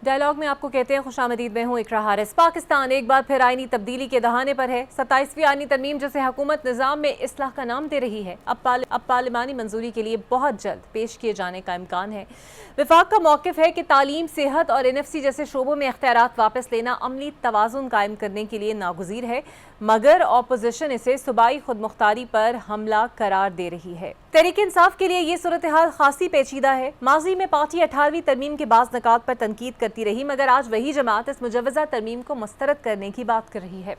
Dialogue میں آپ کو کہتے ہیں خوش آمدید، میں ہوں اقرا حارث۔ پاکستان ایک بار پھر آئینی تبدیلی کے دہانے پر ہے۔ 27ویں آئینی ترمیم جسے حکومت نظام میں اصلاح کا نام دے رہی ہے، اب پارلیمانی منظوری کے لیے بہت جلد پیش کیے جانے کا امکان ہے۔ وفاق کا موقف ہے کہ تعلیم، صحت اور NFC جیسے شعبوں میں اختیارات واپس لینا عملی توازن قائم کرنے کے لیے ناگزیر ہے، مگر اپوزیشن اسے صوبائی خود مختاری پر حملہ قرار دے رہی ہے۔ تحریک انصاف کے لیے یہ صورتحال خاصی پیچیدہ ہے۔ ماضی میں پارٹی 18ویں ترمیم کے بعض نکات پر تنقید کرتی رہی، مگر آج وہی جماعت اس مجوزہ ترمیم کو مسترد کرنے کی بات کر رہی ہے۔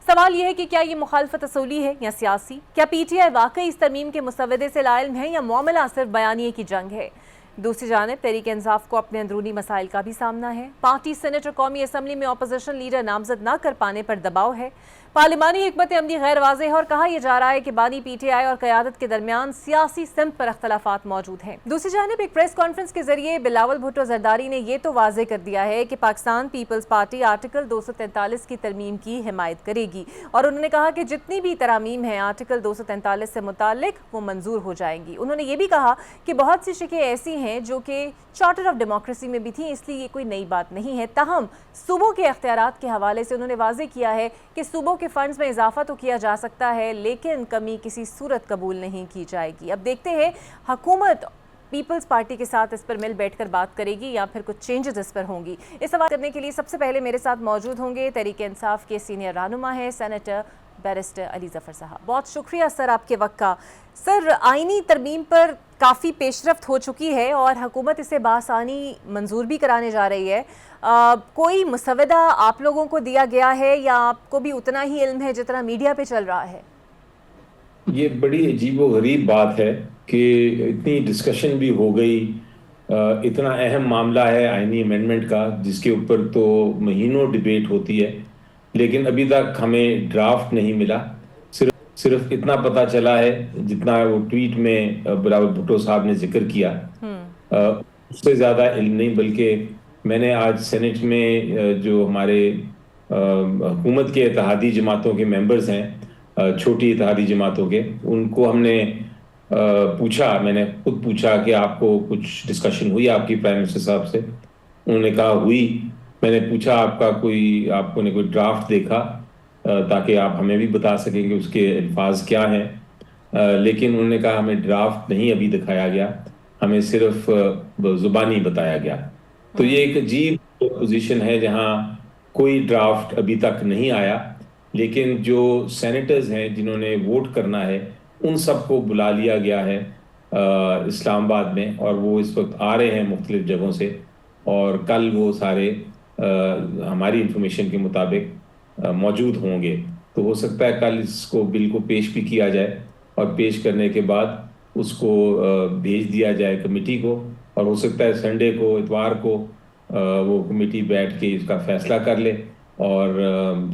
سوال یہ ہے کہ کیا یہ مخالفت اصولی ہے یا سیاسی؟ کیا PTI واقعی اس ترمیم کے مسودے سے لا علم ہے یا معاملہ صرف بیانیے کی جنگ ہے؟ دوسری جانب تحریک انصاف کو اپنے اندرونی مسائل کا بھی سامنا ہے۔ پارٹی سینٹ اور قومی اسمبلی میں اپوزیشن لیڈر نامزد نہ کر پانے پر دباؤ ہے۔ پارلیمانی حکمت عملی غیر واضح ہے اور کہا یہ جا رہا ہے کہ بانی PTI اور قیادت کے درمیان سیاسی سمت پر اختلافات موجود ہیں۔ دوسری جانب ایک پریس کانفرنس کے ذریعے بلاول بھٹو زرداری نے یہ تو واضح کر دیا ہے کہ پاکستان پیپلز پارٹی آرٹیکل 243 کی ترمیم کی حمایت کرے گی، اور انہوں نے کہا کہ جتنی بھی ترامیم ہیں آرٹیکل 243 سے متعلق وہ منظور ہو جائیں گی۔ انہوں نے یہ بھی کہا کہ بہت سی شقیں ایسی ہیں جو کہ چارٹر آف ڈیموکریسی میں بھی تھیں، اس لیے یہ کوئی نئی بات نہیں ہے۔ تاہم صوبوں کے اختیارات کے حوالے سے انہوں نے واضح کیا ہے کہ صوبوں کے فنڈز میں اضافہ تو کیا جا سکتا ہے، لیکن کمی کسی صورت قبول نہیں کی جائے گی۔ اب دیکھتے ہیں حکومت پیپلز پارٹی کے ساتھ اس پر مل بیٹھ کر بات کرے گی یا پھر کچھ چینجز اس پر ہوں گی۔ اس سوال کرنے کے لیے سب سے پہلے میرے ساتھ موجود ہوں گے تحریک انصاف کے سینئر رہنما ہیں سینیٹر بیرسٹر علی ظفر صاحب۔ بہت شکریہ سر آپ کے وقت کا۔ سر، آئینی ترمیم پر کافی پیش رفت ہو چکی ہے اور حکومت اسے بآسانی منظور بھی کرانے جا رہی ہے۔ کوئی مسودہ آپ لوگوں کو دیا گیا ہے یا آپ کو بھی اتنا ہی علم ہے جتنا میڈیا پہ چل رہا ہے؟ یہ بڑی عجیب و غریب بات ہے کہ اتنی ڈسکشن بھی ہو گئی، اتنا اہم معاملہ ہے آئینی امینڈمنٹ کا جس کے اوپر تو مہینوں ڈیبیٹ ہوتی ہے، لیکن ابھی تک ہمیں ڈرافٹ نہیں ملا۔ صرف اتنا پتا چلا ہے جتنا وہ ٹویٹ میں بلاول بھٹو صاحب نے ذکر کیا، اس سے زیادہ علم نہیں۔ بلکہ میں نے آج سینٹ میں جو ہمارے حکومت کے اتحادی جماعتوں کے ممبرز ہیں، چھوٹی اتحادی جماعتوں کے، ان کو ہم نے پوچھا، میں نے خود پوچھا کہ آپ کو کچھ ڈسکشن ہوئی آپ کی پرائم منسٹر صاحب سے؟ انہوں نے کہا ہوئی۔ میں نے پوچھا آپ نے کوئی ڈرافٹ دیکھا تاکہ آپ ہمیں بھی بتا سکیں کہ اس کے الفاظ کیا ہیں؟ لیکن انہوں نے کہا ہمیں ڈرافٹ نہیں ابھی دکھایا گیا، ہمیں صرف زبانی بتایا گیا۔ تو یہ ایک عجیب پوزیشن ہے جہاں کوئی ڈرافٹ ابھی تک نہیں آیا، لیکن جو سینیٹرز ہیں جنہوں نے ووٹ کرنا ہے ان سب کو بلا لیا گیا ہے اسلام آباد میں، اور وہ اس وقت آ رہے ہیں مختلف جگہوں سے، اور کل وہ سارے ہماری انفارمیشن کے مطابق موجود ہوں گے۔ تو ہو سکتا ہے کل اس کو بل کو پیش بھی کیا جائے، اور پیش کرنے کے بعد اس کو بھیج دیا جائے کمیٹی کو، اور ہو سکتا ہے سنڈے کو، اتوار کو وہ کمیٹی بیٹھ کے اس کا فیصلہ کر لے اور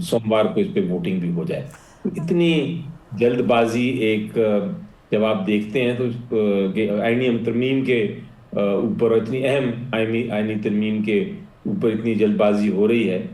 سوموار کو اس پہ ووٹنگ بھی ہو جائے۔ اتنی جلد بازی جب آپ دیکھتے ہیں تو آئینی ترمیم کے اوپر، اتنی اہم آئینی ترمیم کے اوپر اتنی جلد بازی ہو رہی ہے،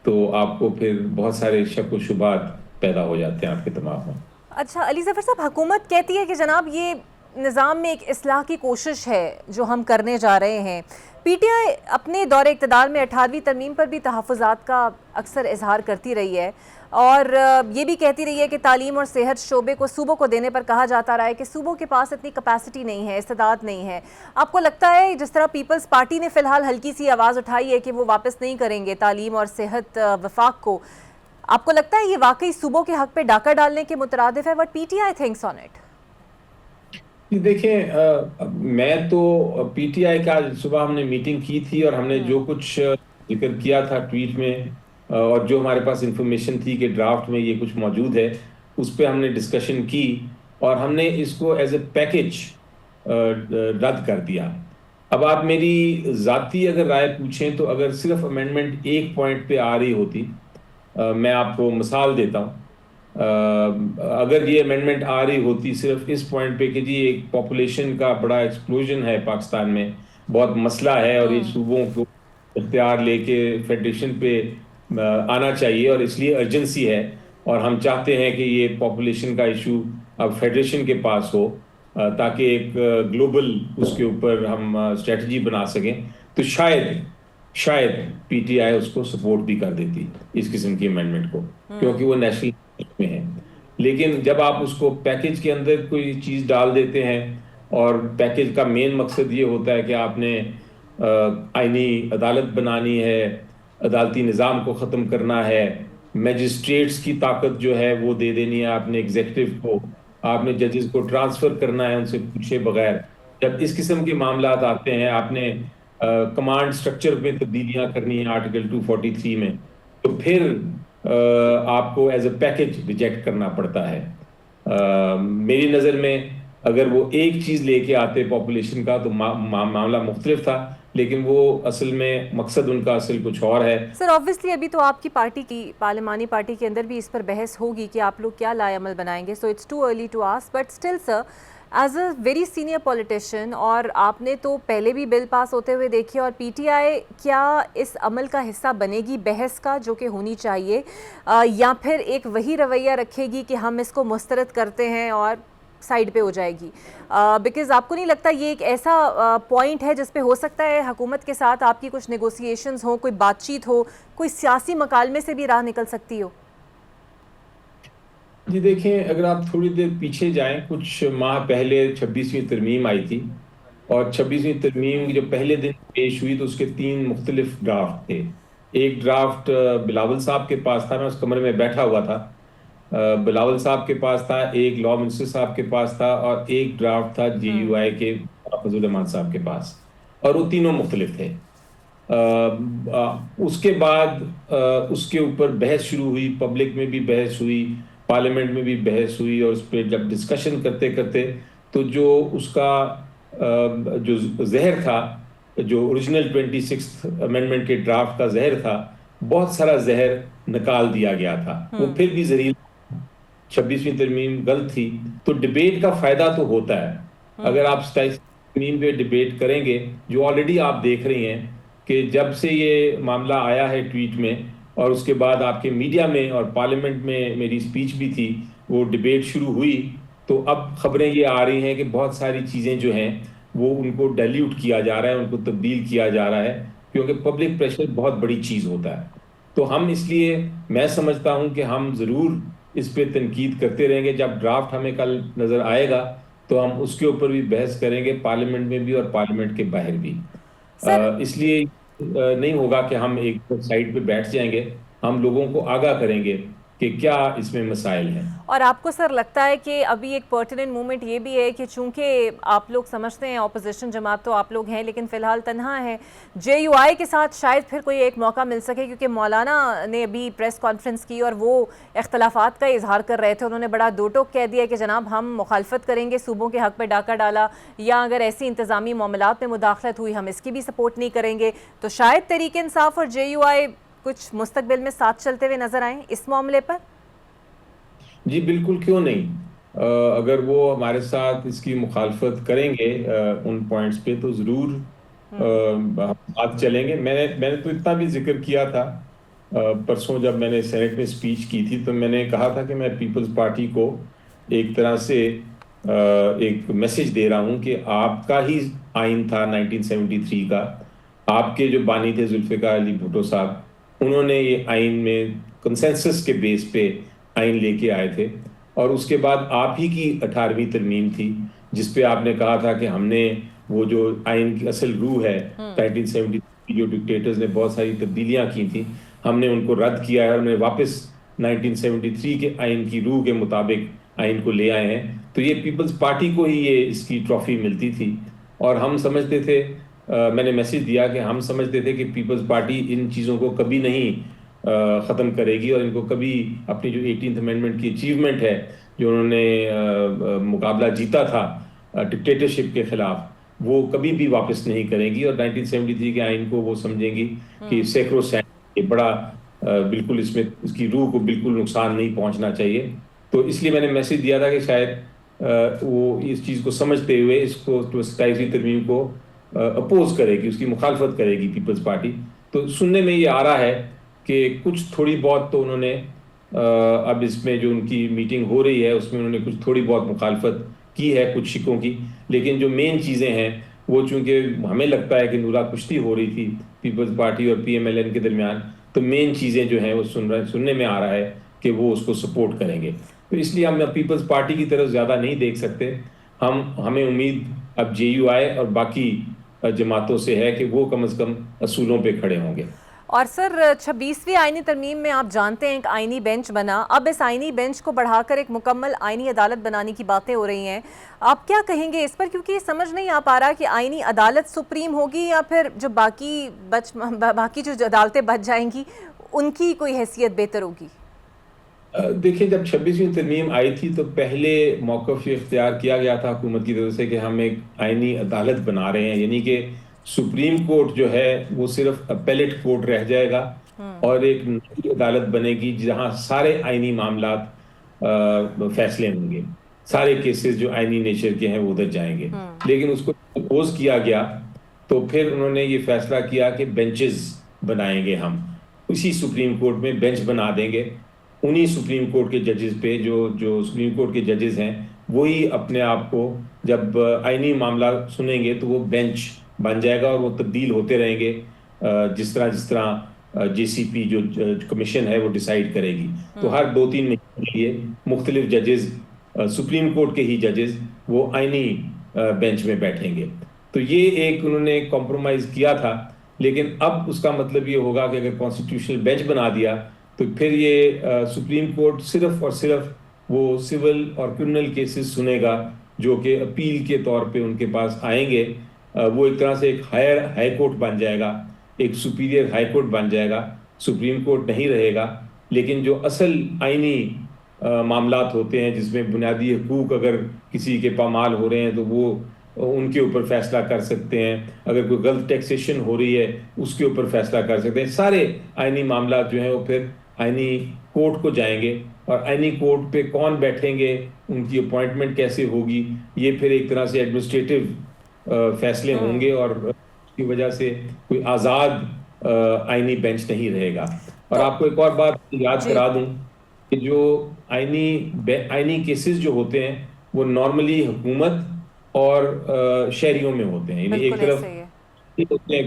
تو آپ کو پھر بہت سارے شک و شبہات پیدا ہو جاتے ہیں آپ کے دماغ میں۔ اچھا علی ظفر صاحب، حکومت کہتی ہے کہ جناب یہ نظام میں ایک اصلاح کی کوشش ہے جو ہم کرنے جا رہے ہیں۔ PTI اپنے دور اقتدار میں 18ویں ترمیم پر بھی تحفظات کا اکثر اظہار کرتی رہی ہے، اور یہ بھی کہتی رہی ہے کہ تعلیم اور صحت شعبے کو صوبوں کو دینے پر کہا جاتا رہا ہے کہ صوبوں کے پاس اتنی کیپیسٹی نہیں ہے، استعداد نہیں ہے۔ آپ کو لگتا ہے جس طرح پیپلز پارٹی نے فی الحال ہلکی سی آواز اٹھائی ہے کہ وہ واپس نہیں کریں گے تعلیم اور صحت وفاق کو، آپ کو لگتا ہے یہ واقعی صوبوں کے حق پہ ڈاکہ ڈالنے کے مترادف ہے؟ What PTI thinks on it؟ دیکھیں، میں تو PTI کا صبح ہم نے میٹنگ کی تھی، اور ہم نے جو کچھ ذکر کیا تھا ٹویٹ میں، اور جو ہمارے پاس انفارمیشن تھی کہ ڈرافٹ میں یہ کچھ موجود ہے، اس پہ ہم نے ڈسکشن کی، اور ہم نے اس کو ایز اے پیکج رد کر دیا۔ اب آپ میری ذاتی اگر رائے پوچھیں تو اگر صرف امینڈمنٹ ایک پوائنٹ پہ آ رہی ہوتی، میں آپ کو مثال دیتا ہوں، اگر یہ امینڈمنٹ آ رہی ہوتی صرف اس پوائنٹ پہ کہ جی ایک پاپولیشن کا بڑا ایکسپلوژن ہے پاکستان میں، بہت مسئلہ ہے، اور یہ صوبوں کو اختیار لے کے فیڈریشن پہ آنا چاہیے، اور اس لیے ارجنسی ہے، اور ہم چاہتے ہیں کہ یہ پاپولیشن کا ایشو اب فیڈریشن کے پاس ہو تاکہ ایک گلوبل اس کے اوپر ہم اسٹریٹجی بنا سکیں، تو شاید شاید پی ٹی آئی اس کو سپورٹ بھی کر دیتی اس قسم کی امینڈمنٹ کو، کیونکہ وہ نیشنل میں ہے. لیکن جب آپ اس کو پیکج کے اندر کوئی چیز ڈال دیتے ہیں، اور پیکج کا مین مقصد یہ ہوتا ہے کہ آپ نے آئینی عدالت بنانی ہے، عدالتی نظام کو ختم کرنا ہے، میجسٹریٹس کی طاقت جو ہے وہ دے دینی ہے آپ نے ایگزیکٹو کو، آپ نے ججز کو ٹرانسفر کرنا ہے ان سے پوچھے بغیر. جب اس قسم کے معاملات آتے ہیں، آپ نے کمانڈ سٹرکچر میں تبدیلیاں کرنی ہیں آرٹیکل 243 میں، تو پھر آپ کو ایز اے پیکج ریجیکٹ کرنا پڑتا ہے. میری نظر میں اگر وہ ایک چیز لے کے آتے پاپولیشن کا تو معاملہ مختلف تھا، لیکن وہ اصل میں مقصد ان کا اصل کچھ اور ہے. سر آبویسلی ابھی تو آپ کی پارٹی کی پارلیمانی پارٹی کے اندر بھی اس پر بحث ہوگی کہ آپ لوگ کیا لائے عمل بنائیں گے، so it's too early to ask, but still sir as a very senior politician, اور آپ نے تو پہلے بھی بل پاس ہوتے ہوئے دیکھے، اور پی ٹی آئی کیا اس عمل کا حصہ بنے گی بحث کا جو کہ ہونی چاہیے، یا پھر ایک وہی رویہ رکھے گی کہ ہم اس کو مسترد کرتے ہیں اور سائیڈ پہ ہو جائے گی؟ بیکاز آپ کو نہیں لگتا یہ ایک ایسا پوائنٹ ہے جس پہ ہو سکتا ہے حکومت کے ساتھ آپ کی کچھ نیگوسیشنز ہوں، کوئی بات چیت ہو، کوئی سیاسی مکالمے سے بھی راہ نکل سکتی ہو؟ جی دیکھیں، اگر آپ تھوڑی دیر پیچھے جائیں، کچھ ماہ پہلے 26ویں ترمیم آئی تھی، اور 26ویں ترمیم کی جو پہلے دن پیش ہوئی تو اس کے 3 مختلف ڈرافٹ تھے. ایک ڈرافٹ بلاول صاحب کے پاس تھا، میں اس کمرے میں بیٹھا ہوا تھا، بلاول صاحب کے پاس تھا، ایک لا منسٹر صاحب کے پاس تھا، اور ایک ڈرافٹ تھا جے یو آئی کے فضل الرحمان صاحب کے پاس، اور وہ تینوں مختلف تھے. اس کے بعد اس کے اوپر بحث شروع ہوئی، پبلک میں بھی بحث ہوئی، پارلیمنٹ میں بھی بحث ہوئی، اور اس پہ جب ڈسکشن کرتے کرتے تو جو اس کا جو زہر تھا، جو اوریجنل 26 امینڈمنٹ کے ڈرافٹ کا زہر تھا، بہت سارا زہر نکال دیا گیا تھا. وہ پھر بھی زہریلا، 26ویں ترمیم غلط تھی. تو ڈبیٹ کا فائدہ تو ہوتا ہے. اگر آپ 27 ترمیم پہ ڈبیٹ کریں گے، جو آلریڈی آپ دیکھ رہی ہیں کہ جب سے یہ معاملہ آیا ہے ٹویٹ میں، اور اس کے بعد آپ کے میڈیا میں اور پارلیمنٹ میں میری سپیچ بھی تھی، وہ ڈبیٹ شروع ہوئی، تو اب خبریں یہ آ رہی ہیں کہ بہت ساری چیزیں جو ہیں وہ ان کو ڈائلیوٹ کیا جا رہا ہے، ان کو تبدیل کیا جا رہا ہے، کیونکہ پبلک پریشر بہت بڑی چیز ہوتا ہے. تو ہم اس لیے میں سمجھتا ہوں کہ ہم ضرور اس پہ تنقید کرتے رہیں گے. جب ڈرافٹ ہمیں کل نظر آئے گا تو ہم اس کے اوپر بھی بحث کریں گے، پارلیمنٹ میں بھی اور پارلیمنٹ کے باہر بھی. سر اس لیے نہیں ہوگا کہ ہم ایک سائڈ پہ بیٹھ جائیں گے، ہم لوگوں کو آگاہ کریں گے کہ کیا اس میں مسائل ہیں. اور آپ کو سر لگتا ہے کہ ابھی ایک پرٹیننٹ مومنٹ یہ بھی ہے کہ چونکہ آپ لوگ سمجھتے ہیں اپوزیشن جماعت تو آپ لوگ ہیں لیکن فی الحال تنہا ہے، جے یو آئی کے ساتھ شاید پھر کوئی ایک موقع مل سکے، کیونکہ مولانا نے ابھی پریس کانفرنس کی اور وہ اختلافات کا اظہار کر رہے تھے. انہوں نے بڑا دو ٹوک کہہ دیا کہ جناب ہم مخالفت کریں گے، صوبوں کے حق پہ ڈاکہ ڈالا، یا اگر ایسی انتظامی معاملات میں مداخلت ہوئی ہم اس کی بھی سپورٹ نہیں کریں گے. تو شاید تحریک انصاف اور جے یو آئی کچھ مستقبل میں ساتھ چلتے ہوئے نظر آئیں اس معاملے پر. جی بالکل، کیوں نہیں. اگر وہ ہمارے ساتھ اس کی مخالفت کریں گے ان پوائنٹس پہ تو ضرور ہم ساتھ چلیں گے. میں نے تو اتنا بھی ذکر کیا تھا پرسوں جب میں نے سینٹ میں سپیچ کی تھی، تو میں نے کہا تھا کہ میں پیپلز پارٹی کو ایک طرح سے ایک میسج دے رہا ہوں کہ آپ کا ہی آئین تھا 1973 کا، آپ کے جو بانی تھے ذوالفقار علی بھٹو صاحب، انہوں نے یہ آئین میں کنسنسس کے بیس پہ آئین لے کے آئے تھے. اور اس کے بعد آپ ہی کی 18ویں ترمیم تھی جس پہ آپ نے کہا تھا کہ ہم نے وہ جو آئین کی اصل روح ہے 1973 جو ڈکٹیٹرز نے بہت ساری تبدیلیاں کی تھیں، ہم نے ان کو رد کیا ہے اور انہیں واپس 1973 کے آئین کی روح کے مطابق آئین کو لے آئے ہیں. تو یہ پیپلز پارٹی کو ہی یہ اس کی ٹرافی ملتی تھی. اور ہم سمجھتے تھے، میں نے میسج دیا کہ ہم سمجھتے تھے کہ پیپلز پارٹی ان چیزوں کو کبھی نہیں ختم کرے گی، اور ان کو کبھی اپنی جو 18th امینڈمنٹ کی اچیومنٹ ہے، جو انہوں نے مقابلہ جیتا تھا ڈکٹیٹرشپ کے خلاف، وہ کبھی بھی واپس نہیں کریں گی. اور 1973 کے آئین کو وہ سمجھیں گی کہ سیکرو سینٹ، بڑا بالکل اس میں اس کی روح کو بالکل نقصان نہیں پہنچنا چاہیے. تو اس لیے میں نے میسج دیا تھا کہ شاید وہ اس چیز کو سمجھتے ہوئے اس کو 27ویں ترمیم کو اپوز کرے گی، اس کی مخالفت کرے گی پیپلز پارٹی. تو سننے میں یہ آ رہا ہے کہ کچھ تھوڑی بہت تو انہوں نے اب اس میں جو ان کی میٹنگ ہو رہی ہے اس میں انہوں نے کچھ تھوڑی بہت مخالفت کی ہے کچھ شکوں کی، لیکن جو مین چیزیں ہیں وہ چونکہ ہمیں لگتا ہے کہ نورا کشتی ہو رہی تھی پیپلز پارٹی اور PMLN کے درمیان، تو مین چیزیں جو ہیں وہ سننے میں آ رہا ہے کہ وہ اس کو سپورٹ کریں گے. تو اس لیے ہم پیپلز پارٹی کی طرف زیادہ نہیں دیکھ سکتے. ہمیں امید اب JUI اور باقی جماعتوں سے ہے کہ وہ کم از کم اصولوں پہ کھڑے ہوں گے. اور سر 26ویں آئینی ترمیم میں آپ جانتے ہیں ایک آئینی بینچ بنا، اب اس آئینی بینچ کو بڑھا کر ایک مکمل آئینی عدالت بنانے کی باتیں ہو رہی ہیں. آپ کیا کہیں گے اس پر؟ کیونکہ یہ سمجھ نہیں آ پا رہا کہ آئینی عدالت سپریم ہوگی یا پھر جو باقی جو عدالتیں بچ جائیں گی ان کی کوئی حیثیت بہتر ہوگی. دیکھیں، جب 26ویں ترمیم آئی تھی تو پہلے موقف یہ اختیار کیا گیا تھا حکومت کی طرف سے کہ ہم ایک آئینی عدالت بنا رہے ہیں، یعنی کہ سپریم کورٹ جو ہے وہ صرف اپیلیٹ کورٹ رہ جائے گا اور ایک نئی عدالت بنے گی جہاں سارے آئینی معاملات فیصلے ہوں گے، سارے کیسز جو آئینی نیچر کے ہیں وہ ادھر جائیں گے. لیکن اس کو اپوز کیا گیا تو پھر انہوں نے یہ فیصلہ کیا کہ بینچز بنائیں گے، ہم اسی سپریم کورٹ میں بینچ بنا دیں گے. انہی سپریم کورٹ کے ججز پہ جو سپریم کورٹ کے ججز ہیں وہی اپنے آپ کو جب آئینی معاملہ سنیں گے تو وہ بینچ بن جائے گا اور وہ تبدیل ہوتے رہیں گے جس طرح JCP جو کمیشن ہے وہ ڈیسائیڈ کرے گی. تو ہر 2-3 مہینے کے لیے مختلف ججز، سپریم کورٹ کے ہی ججز وہ آئینی بینچ میں بیٹھیں گے. تو یہ ایک انہوں نے کمپرومائز کیا تھا. لیکن اب اس کا مطلب یہ ہوگا کہ اگر کانسٹیٹیوشنل بینچ بنا دیا تو پھر یہ سپریم کورٹ صرف اور صرف وہ سول اور کرمنل کیسز سنے گا جو کہ اپیل کے طور پہ ان کے پاس آئیں گے. وہ ایک طرح سے ایک ہائی کورٹ بن جائے گا، ایک سپیریئر ہائی کورٹ بن جائے گا. سپریم کورٹ نہیں رہے گا. لیکن جو اصل آئینی معاملات ہوتے ہیں جس میں بنیادی حقوق اگر کسی کے پامال ہو رہے ہیں تو وہ ان کے اوپر فیصلہ کر سکتے ہیں، اگر کوئی غلط ٹیکسیشن ہو رہی ہے اس کے اوپر فیصلہ کر سکتے ہیں. سارے آئینی معاملات جو ہیں وہ پھر آئینی کورٹ کو جائیں گے اور آئینی کورٹ پہ کون بیٹھیں گے، ان کی اپوائنٹمنٹ کیسے ہوگی، یہ پھر ایک طرح سے ایڈمنسٹریٹو فیصلے ہوں گے اور اس کی وجہ سے کوئی آزاد آئینی بینچ نہیں رہے گا. اور آپ کو ایک اور بات یاد کرا دوں کہ جو آئینی کیسز جو ہوتے ہیں وہ نارملی حکومت اور شہریوں میں ہوتے ہیں، یعنی ایک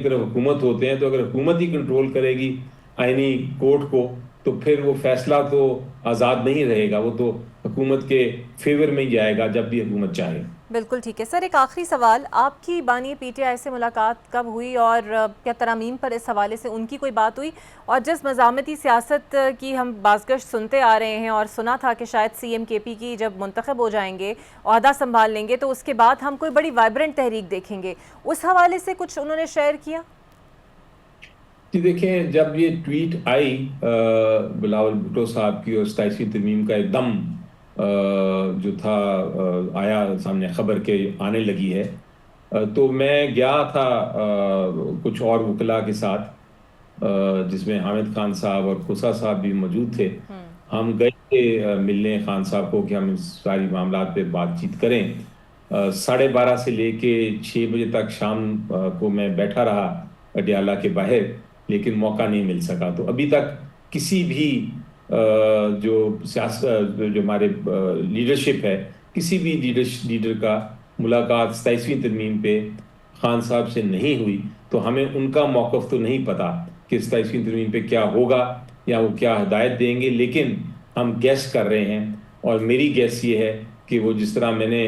طرف حکومت ہوتے ہیں. تو اگر حکومت ہی کنٹرول کرے گی آئینی کورٹ کو تو پھر وہ فیصلہ تو آزاد نہیں رہے گا، وہ تو حکومت کے فیور میں ہی جائے گا جب بھی حکومت چاہے. بالکل ٹھیک ہے. سر ایک آخری سوال، آپ کی بانی PTI سے ملاقات کب ہوئی اور کیا ترامیم پر اس حوالے سے ان کی کوئی بات ہوئی؟ اور جس مزاحمتی سیاست کی ہم بازگشت سنتے آ رہے ہیں اور سنا تھا کہ شاید CM KP کی جب منتخب ہو جائیں گے، عہدہ سنبھال لیں گے تو اس کے بعد ہم کوئی بڑی وائبرنٹ تحریک دیکھیں گے، اس حوالے سے کچھ انہوں نے شیئر کیا؟ جی دیکھیں، جب یہ ٹویٹ آئی بلاول بھٹو صاحب کی اور 27ویں ترمیم کا ایک دم جو تھا آیا سامنے خبر کے آنے لگی ہے، تو میں گیا تھا کچھ اور وکلاء کے ساتھ جس میں حامد خان صاحب اور کوسا صاحب بھی موجود تھے. ہم گئے تھے ملنے خان صاحب کو کہ ہم اس ساری معاملات پہ بات چیت کریں. 12:30 سے لے کے 6 بجے تک شام کو میں بیٹھا رہا اڈیالہ کے باہر، لیکن موقع نہیں مل سکا. تو ابھی تک کسی بھی جو سیاست جو ہمارے لیڈرشپ ہے، کسی بھی لیڈر کا ملاقات 27ویں ترمیم پہ خان صاحب سے نہیں ہوئی. تو ہمیں ان کا موقف تو نہیں پتا کہ 27ویں ترمیم پہ کیا ہوگا یا وہ کیا ہدایت دیں گے، لیکن ہم گیس کر رہے ہیں. اور میری گیس یہ ہے کہ وہ جس طرح میں نے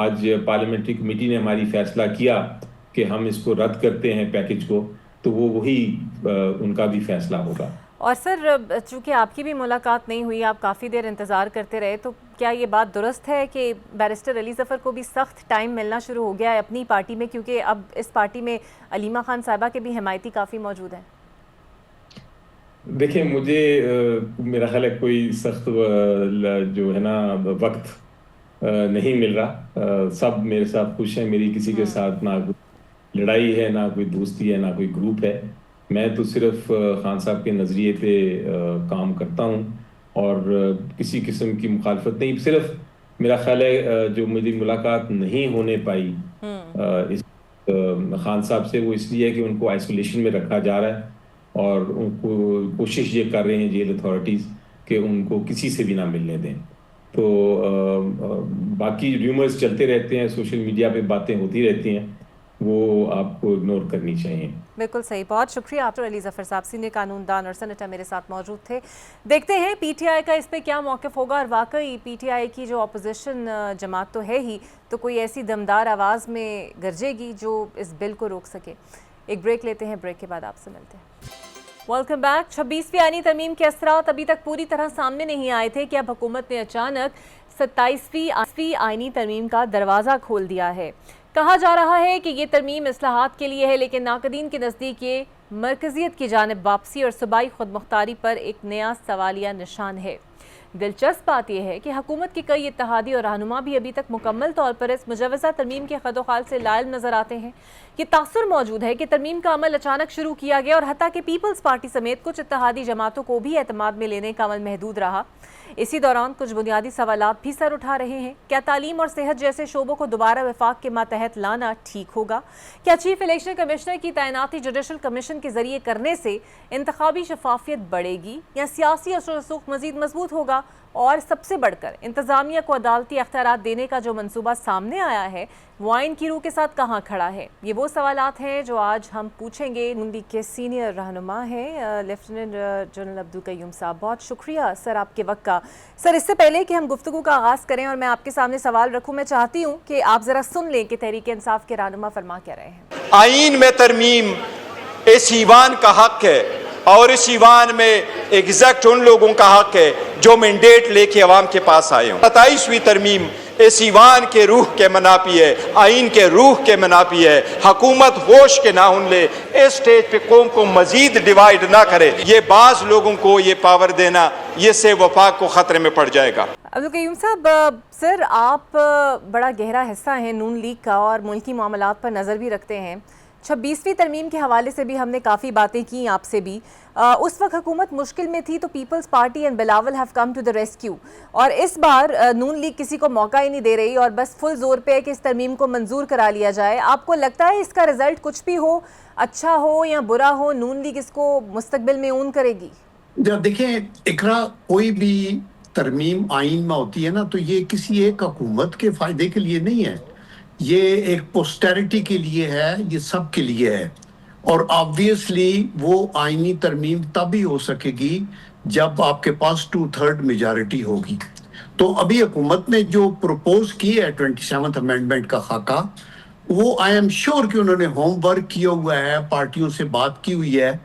آج پارلیمنٹری کمیٹی نے ہماری فیصلہ کیا کہ ہم اس کو رد کرتے ہیں پیکج کو، تو وہی ان کا بھی فیصلہ ہوگا. اور سر چونکہ آپ کی بھی ملاقات نہیں ہوئی، آپ کافی دیر انتظار کرتے رہے، تو کیا یہ بات درست ہے کہ بیرسٹر علی ظفر کو بھی سخت ٹائم ملنا شروع ہو گیا ہے اپنی پارٹی میں، کیونکہ اب اس پارٹی میں علیمہ خان صاحبہ کے بھی حمایتی کافی موجود ہیں؟ دیکھیں، مجھے میرا خیال ہے کوئی سخت جو ہے نا وقت نہیں مل رہا. سب میرے ساتھ خوش ہیں، میری کسی کے ساتھ نہ کوئی لڑائی ہے، نہ کوئی دوستی ہے، نہ کوئی گروپ ہے. میں تو صرف خان صاحب کے نظریے پہ کام کرتا ہوں اور کسی قسم کی مخالفت نہیں. صرف میرا خیال ہے جو میری ملاقات نہیں ہونے پائی اس خان صاحب سے، وہ اس لیے کہ ان کو آئسولیشن میں رکھا جا رہا ہے اور ان کو کوشش یہ کر رہے ہیں جیل اتھارٹیز کہ ان کو کسی سے بھی نہ ملنے دیں. تو باقی ریومرز چلتے رہتے ہیں، سوشل میڈیا پہ باتیں ہوتی رہتی ہیں، وہ آپ کو اگنور کرنی چاہیے. بالکل صحیح. بہت شکریہ ڈاکٹر علی ظفر صاحب, سینئر قانون دان اور سینیٹر میرے ساتھ موجود تھے. دیکھتے ہیں پی ٹی آئی کا اس پہ کیا موقف ہوگا, اور واقعی پی ٹی آئی کی جو اپوزیشن جماعت تو ہے ہی, تو کوئی ایسی دمدار آواز میں گرجے گی جو اس بل کو روک سکے. ایک بریک لیتے ہیں, بریک کے بعد آپ سے ملتے ہیں. Welcome back. 26ویں آئینی ترمیم کے اثرات ابھی تک پوری طرح سامنے نہیں آئے تھے کہ اب حکومت نے اچانک 27ویں آئینی ترمیم کا دروازہ کھول دیا ہے. کہا جا رہا ہے کہ یہ ترمیم اصلاحات کے لیے ہے, لیکن ناقدین کے نزدیک یہ مرکزیت کی جانب واپسی اور صوبائی خود مختاری پر ایک نیا سوالیہ نشان ہے. دلچسپ بات یہ ہے کہ حکومت کے کئی اتحادی اور رہنما بھی ابھی تک مکمل طور پر اس مجوزہ ترمیم کے خد و خال سے لائل نظر آتے ہیں. یہ تاثر موجود ہے کہ ترمیم کا عمل اچانک شروع کیا گیا, اور حتیٰ کہ پیپلز پارٹی سمیت کچھ اتحادی جماعتوں کو بھی اعتماد میں لینے کا عمل محدود رہا. اسی دوران کچھ بنیادی سوالات بھی سر اٹھا رہے ہیں. کیا تعلیم اور صحت جیسے شعبوں کو دوبارہ وفاق کے ماتحت لانا ٹھیک ہوگا؟ کیا چیف الیکشن کمشنر کی تعیناتی جوڈیشل کمیشن کے ذریعے کرنے سے انتخابی شفافیت بڑھے گی, یا سیاسی اثر و رسوخ مزید مضبوط ہوگا؟ اور سب سے بڑھ کر انتظامیہ کو عدالتی اختیارات دینے کا جو منصوبہ سامنے آیا ہے وہ آئین کی روح کے ساتھ کہاں کھڑا ہے؟ یہ وہ سوالات ہیں جو آج ہم پوچھیں گے. نون لیگ کے سینئر رہنما ہیں لیفٹیننٹ جنرل عبدالقیوم صاحب, بہت شکریہ سر آپ کے وقت کا. سر, اس سے پہلے کہ ہم گفتگو کا آغاز کریں اور میں آپ کے سامنے سوال رکھوں, میں چاہتی ہوں کہ آپ ذرا سن لیں کہ تحریک انصاف کے رہنما فرما کیا رہے ہیں. آئین میں ترمیم اس ایوان کا حق ہے, اور اس ایوان میں ایگزیکٹ ان لوگوں کا حق ہے جو مینڈیٹ لے کے عوام کے پاس آئے ہوں. 27ویں ترمیم اس ایوان کے روح کے منافی ہے, آئین کے روح کے منافی ہے. حکومت ہوش کے ناخن لے, اس سٹیج پہ قوم کو مزید ڈیوائیڈ نہ کرے. یہ بعض لوگوں کو یہ پاور دینا, یہ سے وفاق کو خطرے میں پڑ جائے گا. عبدالقیوم صاحب, سر آپ بڑا گہرا حصہ ہیں نون لیگ کا اور ملکی معاملات پر نظر بھی رکھتے ہیں. 26ویں ترمیم کے حوالے سے بھی ہم نے کافی باتیں کی آپ سے بھی. اس وقت حکومت مشکل میں تھی تو Peoples Party and Bilawal have come to the rescue, اور اس بار نون لیگ کسی کو موقع ہی نہیں دے رہی اور بس فل زور پہ ہے کہ اس ترمیم کو منظور کرا لیا جائے. آپ کو لگتا ہے اس کا رزلٹ کچھ بھی ہو, اچھا ہو یا برا ہو, نون لیگ اس کو مستقبل میں اون کرے گی؟ دیکھیں اقرا, کوئی بھی ترمیم آئین میں ہوتی ہے نا, تو یہ کسی ایک حکومت کے فائدے کے لیے نہیں ہے, یہ ایک پوسٹیرٹی کے لیے ہے, یہ سب کے لیے ہے. اور آبویسلی وہ آئینی ترمیم تب ہی ہو سکے گی جب آپ کے پاس 2/3 میجارٹی ہوگی. تو ابھی حکومت نے جو پروپوز کی ہے 27th امینڈمنٹ کا خاکہ, وہ آئی ایم شیور کہ انہوں نے ہوم ورک کیا ہوا ہے, پارٹیوں سے بات کی ہوئی ہے,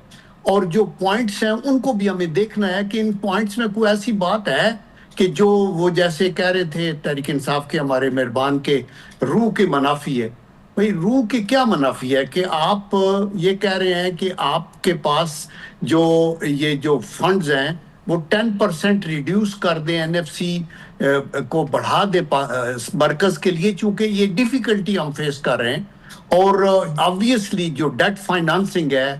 اور جو پوائنٹس ہیں ان کو بھی ہمیں دیکھنا ہے کہ ان پوائنٹس میں کوئی ایسی بات ہے کہ جو وہ جیسے کہہ رہے تھے تحریک انصاف کے ہمارے مہربان کے روح کے منافی ہے. بھئی روح کے کیا منافی ہے کہ آپ یہ کہہ رہے ہیں کہ آپ کے پاس جو یہ جو فنڈز ہیں وہ 10% ریڈیوس کر دیں, این ایف سی کو بڑھا دے مرکز کے لیے, چونکہ یہ ڈیفیکلٹی ہم فیس کر رہے ہیں. اور آبویسلی جو ڈیٹ فائنانسنگ ہے,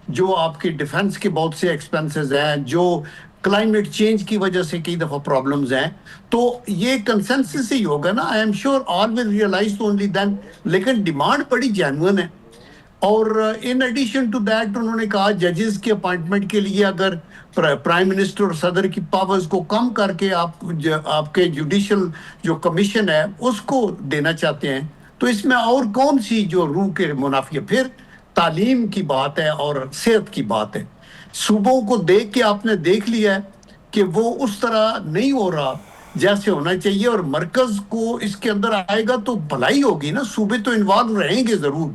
جو آپ کے ڈیفنس کے بہت سے ایکسپنسز ہیں, جو کلائمیٹ چینج کی وجہ سے کئی دفعہ پرابلمز ہیں, تو یہ کنسنسس ہی ہوگا نا. I'm sure all will realise only then, لیکن ڈیمانڈ بڑی جینوئن ہے. اور ان ایڈیشن ٹو دیٹ انہوں نے کہا ججز کے اپائنٹمنٹ کے لیے اگر پرائم منسٹر اور صدر کی پاورز کو کم کر کے آپ کے جوڈیشل جو کمیشن ہے اس کو دینا چاہتے ہیں, تو اس میں اور کون سی جو روح کے منافی ہے؟ پھر تعلیم کی بات ہے اور صحت کی بات ہے. صوبوں کو دیکھ کے آپ نے دیکھ لیا ہے کہ وہ اس طرح نہیں ہو رہا جیسے ہونا چاہیے, اور مرکز کو اس کے اندر آئے گا تو بھلائی ہوگی نا. صوبے تو انوالو رہیں گے ضرور,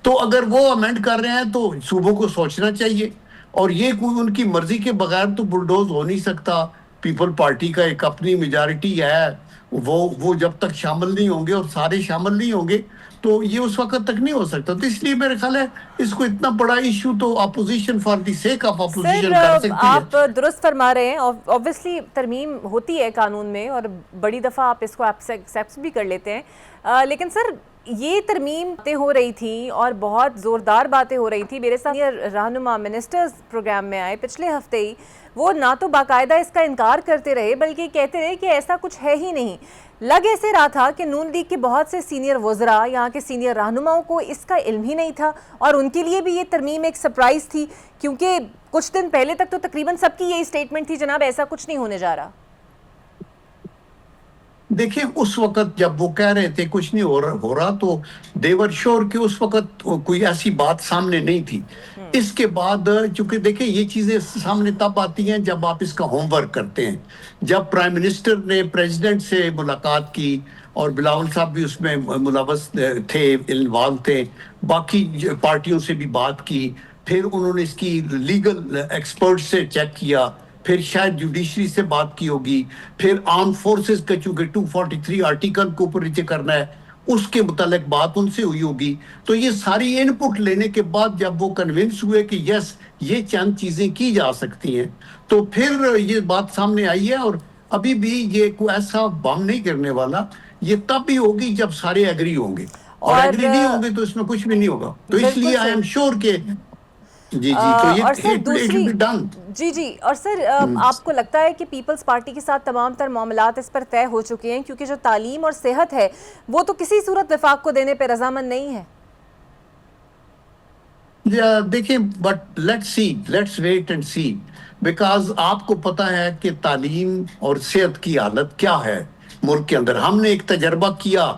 تو اگر وہ امینڈ کر رہے ہیں تو صوبوں کو سوچنا چاہیے. اور یہ کوئی ان کی مرضی کے بغیر تو بلڈوز ہو نہیں سکتا. پیپل پارٹی کا ایک اپنی میجارٹی ہے, وہ جب تک شامل نہیں ہوں گے اور سارے شامل نہیں ہوں گے تو یہ اس وقت تک نہیں ہو سکتا. تو اس لیے میرے خیال ہے اس کو اتنا بڑا ایشو تو opposition for the sake of opposition کر سکتی ہے. آپ درست فرما رہے ہیں. اوبویسلی ترمیم ہوتی ہے قانون میں اور بڑی دفعہ آپ اس کو ایکسیپٹ بھی کر لیتے ہیں, لیکن سر یہ ترمیم باتیں ہو رہی تھیں اور بہت زوردار باتیں ہو رہی تھیں. میرے ساتھ رہنما منسٹرز پروگرام میں آئے پچھلے ہفتے ہی, وہ نہ تو باقاعدہ اس کا انکار کرتے رہے بلکہ کہتے رہے کہ ایسا کچھ ہے ہی نہیں. لگ ایسے رہا تھا کہ نون لیگ کے بہت سے سینئر وزراء, یہاں کے سینئر رہنماؤں کو اس کا علم ہی نہیں تھا, اور ان کے لیے بھی یہ ترمیم ایک سرپرائز تھی, کیونکہ کچھ دن پہلے تک تو تقریباً سب کی یہی سٹیٹمنٹ تھی جناب ایسا کچھ نہیں ہونے جا رہا. دیکھیں اس وقت جب وہ کہہ رہے تھے کچھ نہیں ہو رہا تو دیور شور کہ اس وقت کوئی ایسی بات سامنے نہیں تھی. اس کے بعد چونکہ دیکھیں یہ چیزیں سامنے تب آتی ہیں جب آپ اس کا ہوم ورک کرتے ہیں. جب پرائم منسٹر نے پریزیڈنٹ سے ملاقات کی اور بلاول صاحب بھی اس میں ملوث تھے، انوالو تھے، باقی پارٹیوں سے بھی بات کی، پھر انہوں نے اس کی لیگل ایکسپرٹ سے چیک کیا، پھر شاید جوڈیشری سے بات کی ہوگی، پھر آرم فورسز کا چونکہ 243 آرٹیکل کو اوپر نیچے کرنا ہے اس کے متعلق بات ان سے ہوئی ہوگی. تو یہ ساری ان پٹ لینے کے بعد جب وہ کنونس ہوئے کہ یس یہ چند چیزیں کی جا سکتی ہیں تو پھر یہ بات سامنے آئی ہے. اور ابھی بھی یہ کوئی ایسا بم نہیں کرنے والا، یہ تب بھی ہوگی جب سارے ایگری ہوں گے، اور ایگری نہیں ہوں گے تو اس میں کچھ بھی نہیں ہوگا. تو اس لیے آئی ایم شیور کہ جی تو یہ اور سر دوسری ڈن. جی اور سر آپ کو لگتا ہے کہ پیپلز پارٹی کے ساتھ تمام تر معاملات اس پر طے ہو چکے ہیں، کیونکہ جو تعلیم اور صحت ہے وہ تو کسی صورت وفاق کو دینے پہ رضامند نہیں ہے؟ دیکھیں but let's wait and see, because آپ کو پتا ہے کہ تعلیم اور صحت کی حالت کیا ہے ملک کے اندر. ہم نے ایک تجربہ کیا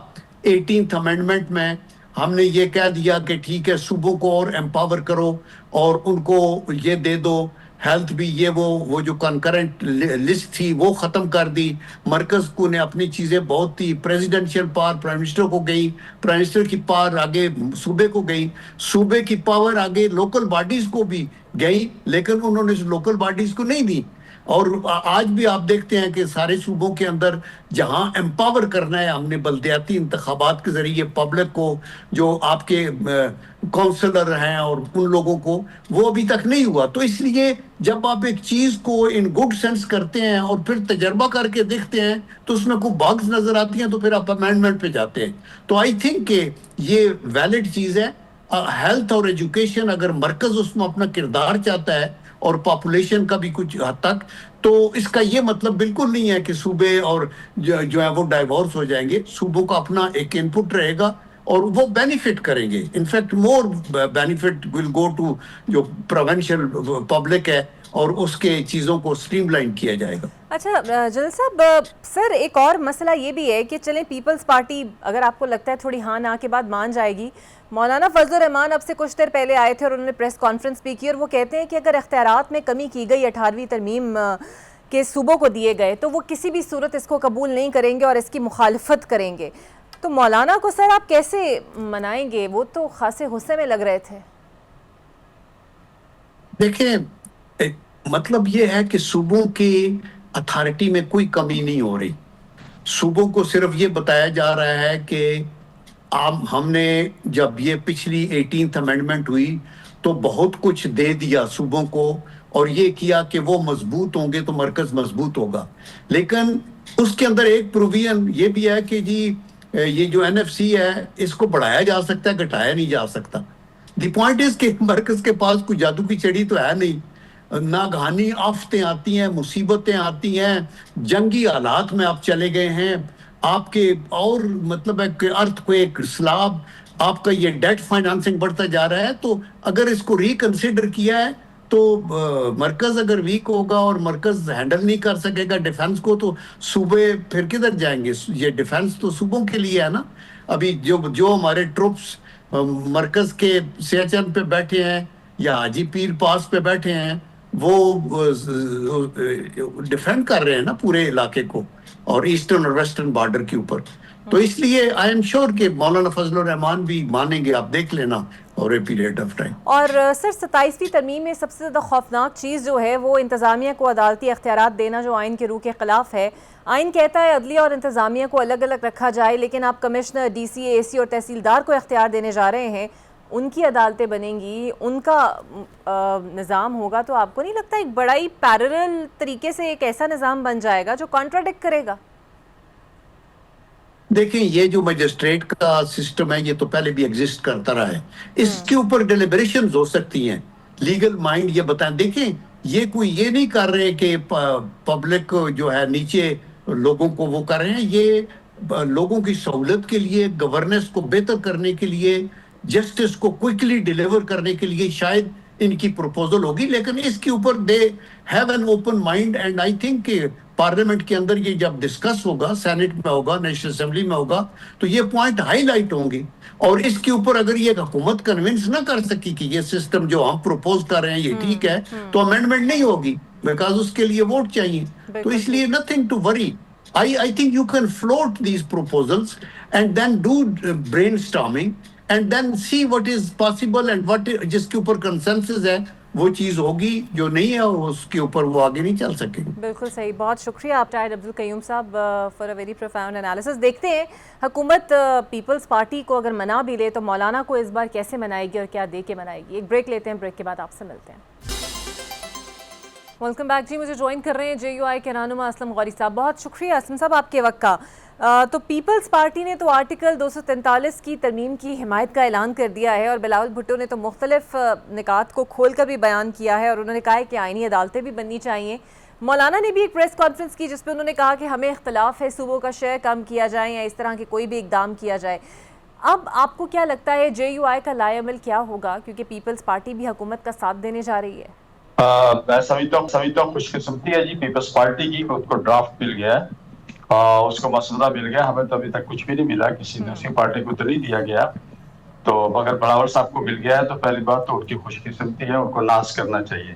18th امینڈمنٹ میں، ہم نے یہ کہہ دیا کہ ٹھیک ہے صوبوں کو اور امپاور کرو اور ان کو یہ دے دو، ہیلتھ بھی یہ وہ جو کنکرنٹ لسٹ تھی وہ ختم کر دی. مرکز کو نے اپنی چیزیں بہت تھی، پریزیڈنشیل پاور پرائم منسٹر کو گئی، پرائم منسٹر کی پاور آگے صوبے کو گئی، صوبے کی پاور آگے لوکل باڈیز کو بھی گئی، لیکن انہوں نے لوکل باڈیز کو نہیں دی. اور آج بھی آپ دیکھتے ہیں کہ سارے صوبوں کے اندر جہاں امپاور کرنا ہے ہم نے بلدیاتی انتخابات کے ذریعے پبلک کو، جو آپ کے کونسلر ہیں اور ان لوگوں کو، وہ ابھی تک نہیں ہوا. تو اس لیے جب آپ ایک چیز کو ان گڈ سینس کرتے ہیں اور پھر تجربہ کر کے دیکھتے ہیں تو اس میں کوئی باگز نظر آتی ہیں تو پھر آپ امینڈمنٹ پہ جاتے ہیں. تو آئی تھنک کہ یہ ویلڈ چیز ہے. ہیلتھ اور ایجوکیشن اگر مرکز اس میں اپنا کردار چاہتا ہے اور پاپولیشن کا بھی کچھ حد تک، تو اس کا یہ مطلب بالکل نہیں ہے کہ صوبے اور جو ہے وہ ڈائیورس ہو جائیں گے. صوبوں کا اپنا ایک ان پٹ رہے گا اور وہ بینیفٹ کریں گے. In fact more benefit will go to جو پروونشل پبلک ہے اور اس کے چیزوں کو سٹریم لائن کیا جائے گا. اچھا جنرل صاحب، سر ایک اور مسئلہ یہ بھی ہے کہ چلیں پیپلز پارٹی اگر آپ کو لگتا ہے تھوڑی ہاں نہ کے بعد مان جائے گی، مولانا فضل الرحمان اب سے کچھ دیر پہلے آئے تھے اور انہوں نے پریس کانفرنس بھی کی اور وہ کہتے ہیں کہ اگر اختیارات میں کمی کی گئی 18ویں ترمیم کے صوبوں کو دیے گئے تو وہ کسی بھی صورت اس کو قبول نہیں کریں گے اور اس کی مخالفت کریں گے. تو مولانا کو سر آپ کیسے منائیں گے؟ وہ تو خاصے غصے میں لگ رہے تھے. دیکھیں مطلب یہ ہے کہ صوبوں کی اتھارٹی میں کوئی کمی نہیں ہو رہی. صوبوں کو صرف یہ بتایا جا رہا ہے کہ ہم نے جب یہ پچھلی 18th امینڈمنٹ ہوئی تو بہت کچھ دے دیا صوبوں کو اور یہ کیا کہ وہ مضبوط ہوں گے تو مرکز مضبوط ہوگا. لیکن اس کے اندر ایک پروویژن یہ بھی ہے کہ جی یہ جو NFC ہے اس کو بڑھایا جا سکتا ہے، گھٹایا نہیں جا سکتا. دی پوائنٹ از کہ مرکز کے پاس کوئی جادو کی چھڑی تو ہے نہیں. ناگہانی آفتیں آتی ہیں، مصیبتیں آتی ہیں، جنگی حالات میں آپ چلے گئے ہیں، آپ کے اور مطلب ہے کہ ارتھ کویک، سیلاب، آپ کا یہ ڈیٹ فائنانسنگ بڑھتا جا رہا ہے. تو اگر اس کو ریکنسیڈر کیا ہے تو مرکز اگر ویک ہوگا اور مرکز ہینڈل نہیں کر سکے گا ڈیفنس کو تو صوبے پھر کدھر جائیں گے؟ یہ ڈیفنس تو صوبوں کے لیے ہے نا. ابھی جو ہمارے ٹروپس مرکز کے سیاچن پہ بیٹھے ہیں یا حاجی پیر پاس پہ بیٹھے ہیں وہ ڈیفینڈ کر رہے ہیں نا پورے علاقے کو اور ایسٹرن اور ویسٹرن بارڈر کے اوپر. تو اس لیے آئی ایم شیور کہ مولانا فضل الرحمان بھی مانیں گے، آپ دیکھ لینا اور اے پیریڈ آف ٹائم. اور سر 27ویں ترمیم میں سب سے زیادہ خوفناک چیز جو ہے وہ انتظامیہ کو عدالتی اختیارات دینا، جو آئین کے روح کے خلاف ہے. آئین کہتا ہے عدلیہ اور انتظامیہ کو الگ الگ رکھا جائے، لیکن آپ کمشنر، DC، AC اور تحصیلدار کو اختیار دینے جا رہے ہیں. ان کی عدالتیں بنیں گی، ان کا نظام ہوگا. تو آپ کو نہیں لگتا ایک بڑا ہی پیرلل طریقے سے ایک ایسا نظام بن جائے گا جو کانٹراڈکٹ کرے گا؟ دیکھیں یہ جو مجسٹریٹ کا سسٹم ہے یہ تو پہلے بھی ایگزسٹ کرتا رہا ہے. اس کے اوپر ڈیلیبریشنز ہو سکتی ہیں، لیگل مائنڈ یہ بتائیں. دیکھیں یہ کوئی یہ نہیں کر رہے کہ پبلک جو ہے نیچے لوگوں کو وہ کر رہے ہیں، یہ لوگوں کی سہولت کے لیے، گورننس کو بہتر کرنے کے لیے، جسٹس کو کوئکلی ڈیلیور کرنے کے لیے شاید ان کی پروپوزل ہوگی. لیکن اس کے اوپر they have an open mind and I think کہ پارلیمنٹ کے اندر یہ جب ڈسکس ہوگا، سینٹ میں ہوگا، نیشنل اسمبلی میں ہوگا، تو یہ پوائنٹ ہائی لائٹ ہوں گے. اور اس کے اوپر اگر یہ حکومت کنونس نہ کر سکی کہ یہ سسٹم جو ہم پروپوز کر رہے ہیں یہ ٹھیک ہے، تو امینڈمنٹ نہیں ہوگی، بیکاز اس کے لیے ووٹ چاہیے. تو اس لیے nothing to worry. I think you can float these proposals and then do brainstorming and then see what is possible and what جس کے اوپر consensus ہے وہ چیز ہوگی، جو نہیں ہے اس کے اوپر وہ آگے نہیں چل سکے. بالکل صحیح. بہت شکریہ آپ ٹائر عبدالقیوم صاحب for a very profound analysis. دیکھتے ہیں حکومت پیپلز پارٹی کو اگر منا بھی لے تو مولانا کو اس بار کیسے منائے گی اور کیا دے کے منائے گی. ایک بریک لیتے ہیں، بریک کے بعد آپ سے ملتے ہیں. ویلکم بیک جی. مجھے جوائن کر رہے ہیں JUI کے رہنما اسلم غوری صاحب. بہت شکریہ اسلم صاحب آپ کے وقت کا. تو پیپلز پارٹی نے تو آرٹیکل 243 کی ترمیم کی حمایت کا اعلان کر دیا ہے، اور بلاول بھٹو نے تو مختلف نکات کو کھول کر بھی بیان کیا ہے، اور انہوں نے کہا ہے کہ آئینی عدالتیں بھی بننی چاہیے. مولانا نے بھی ایک پریس کانفرنس کی جس پہ انہوں نے کہا کہ ہمیں اختلاف ہے صوبوں کا شیئر کم کیا جائے یا اس طرح کے کوئی بھی اقدام کیا جائے. اب آپ کو کیا لگتا ہے JUI کا لائے عمل کیا ہوگا، کیونکہ پیپلز پارٹی بھی حکومت کا ساتھ دینے جا رہی ہے؟ میں سمجھتا ہوں خوش قسمتی ہے جی پیپلز پارٹی کی، خود کو ڈرافٹ مل گیا ہے، اس کو مسودہ مل گیا. ہمیں تو ابھی تک کچھ بھی نہیں ملا، کسی دوسری پارٹی کو تو نہیں دیا گیا. تو مگر بڑاور صاحب کو مل گیا ہے تو پہلی بات تو ان کی خوش قسمتی ہے، ان کو ناز کرنا چاہیے.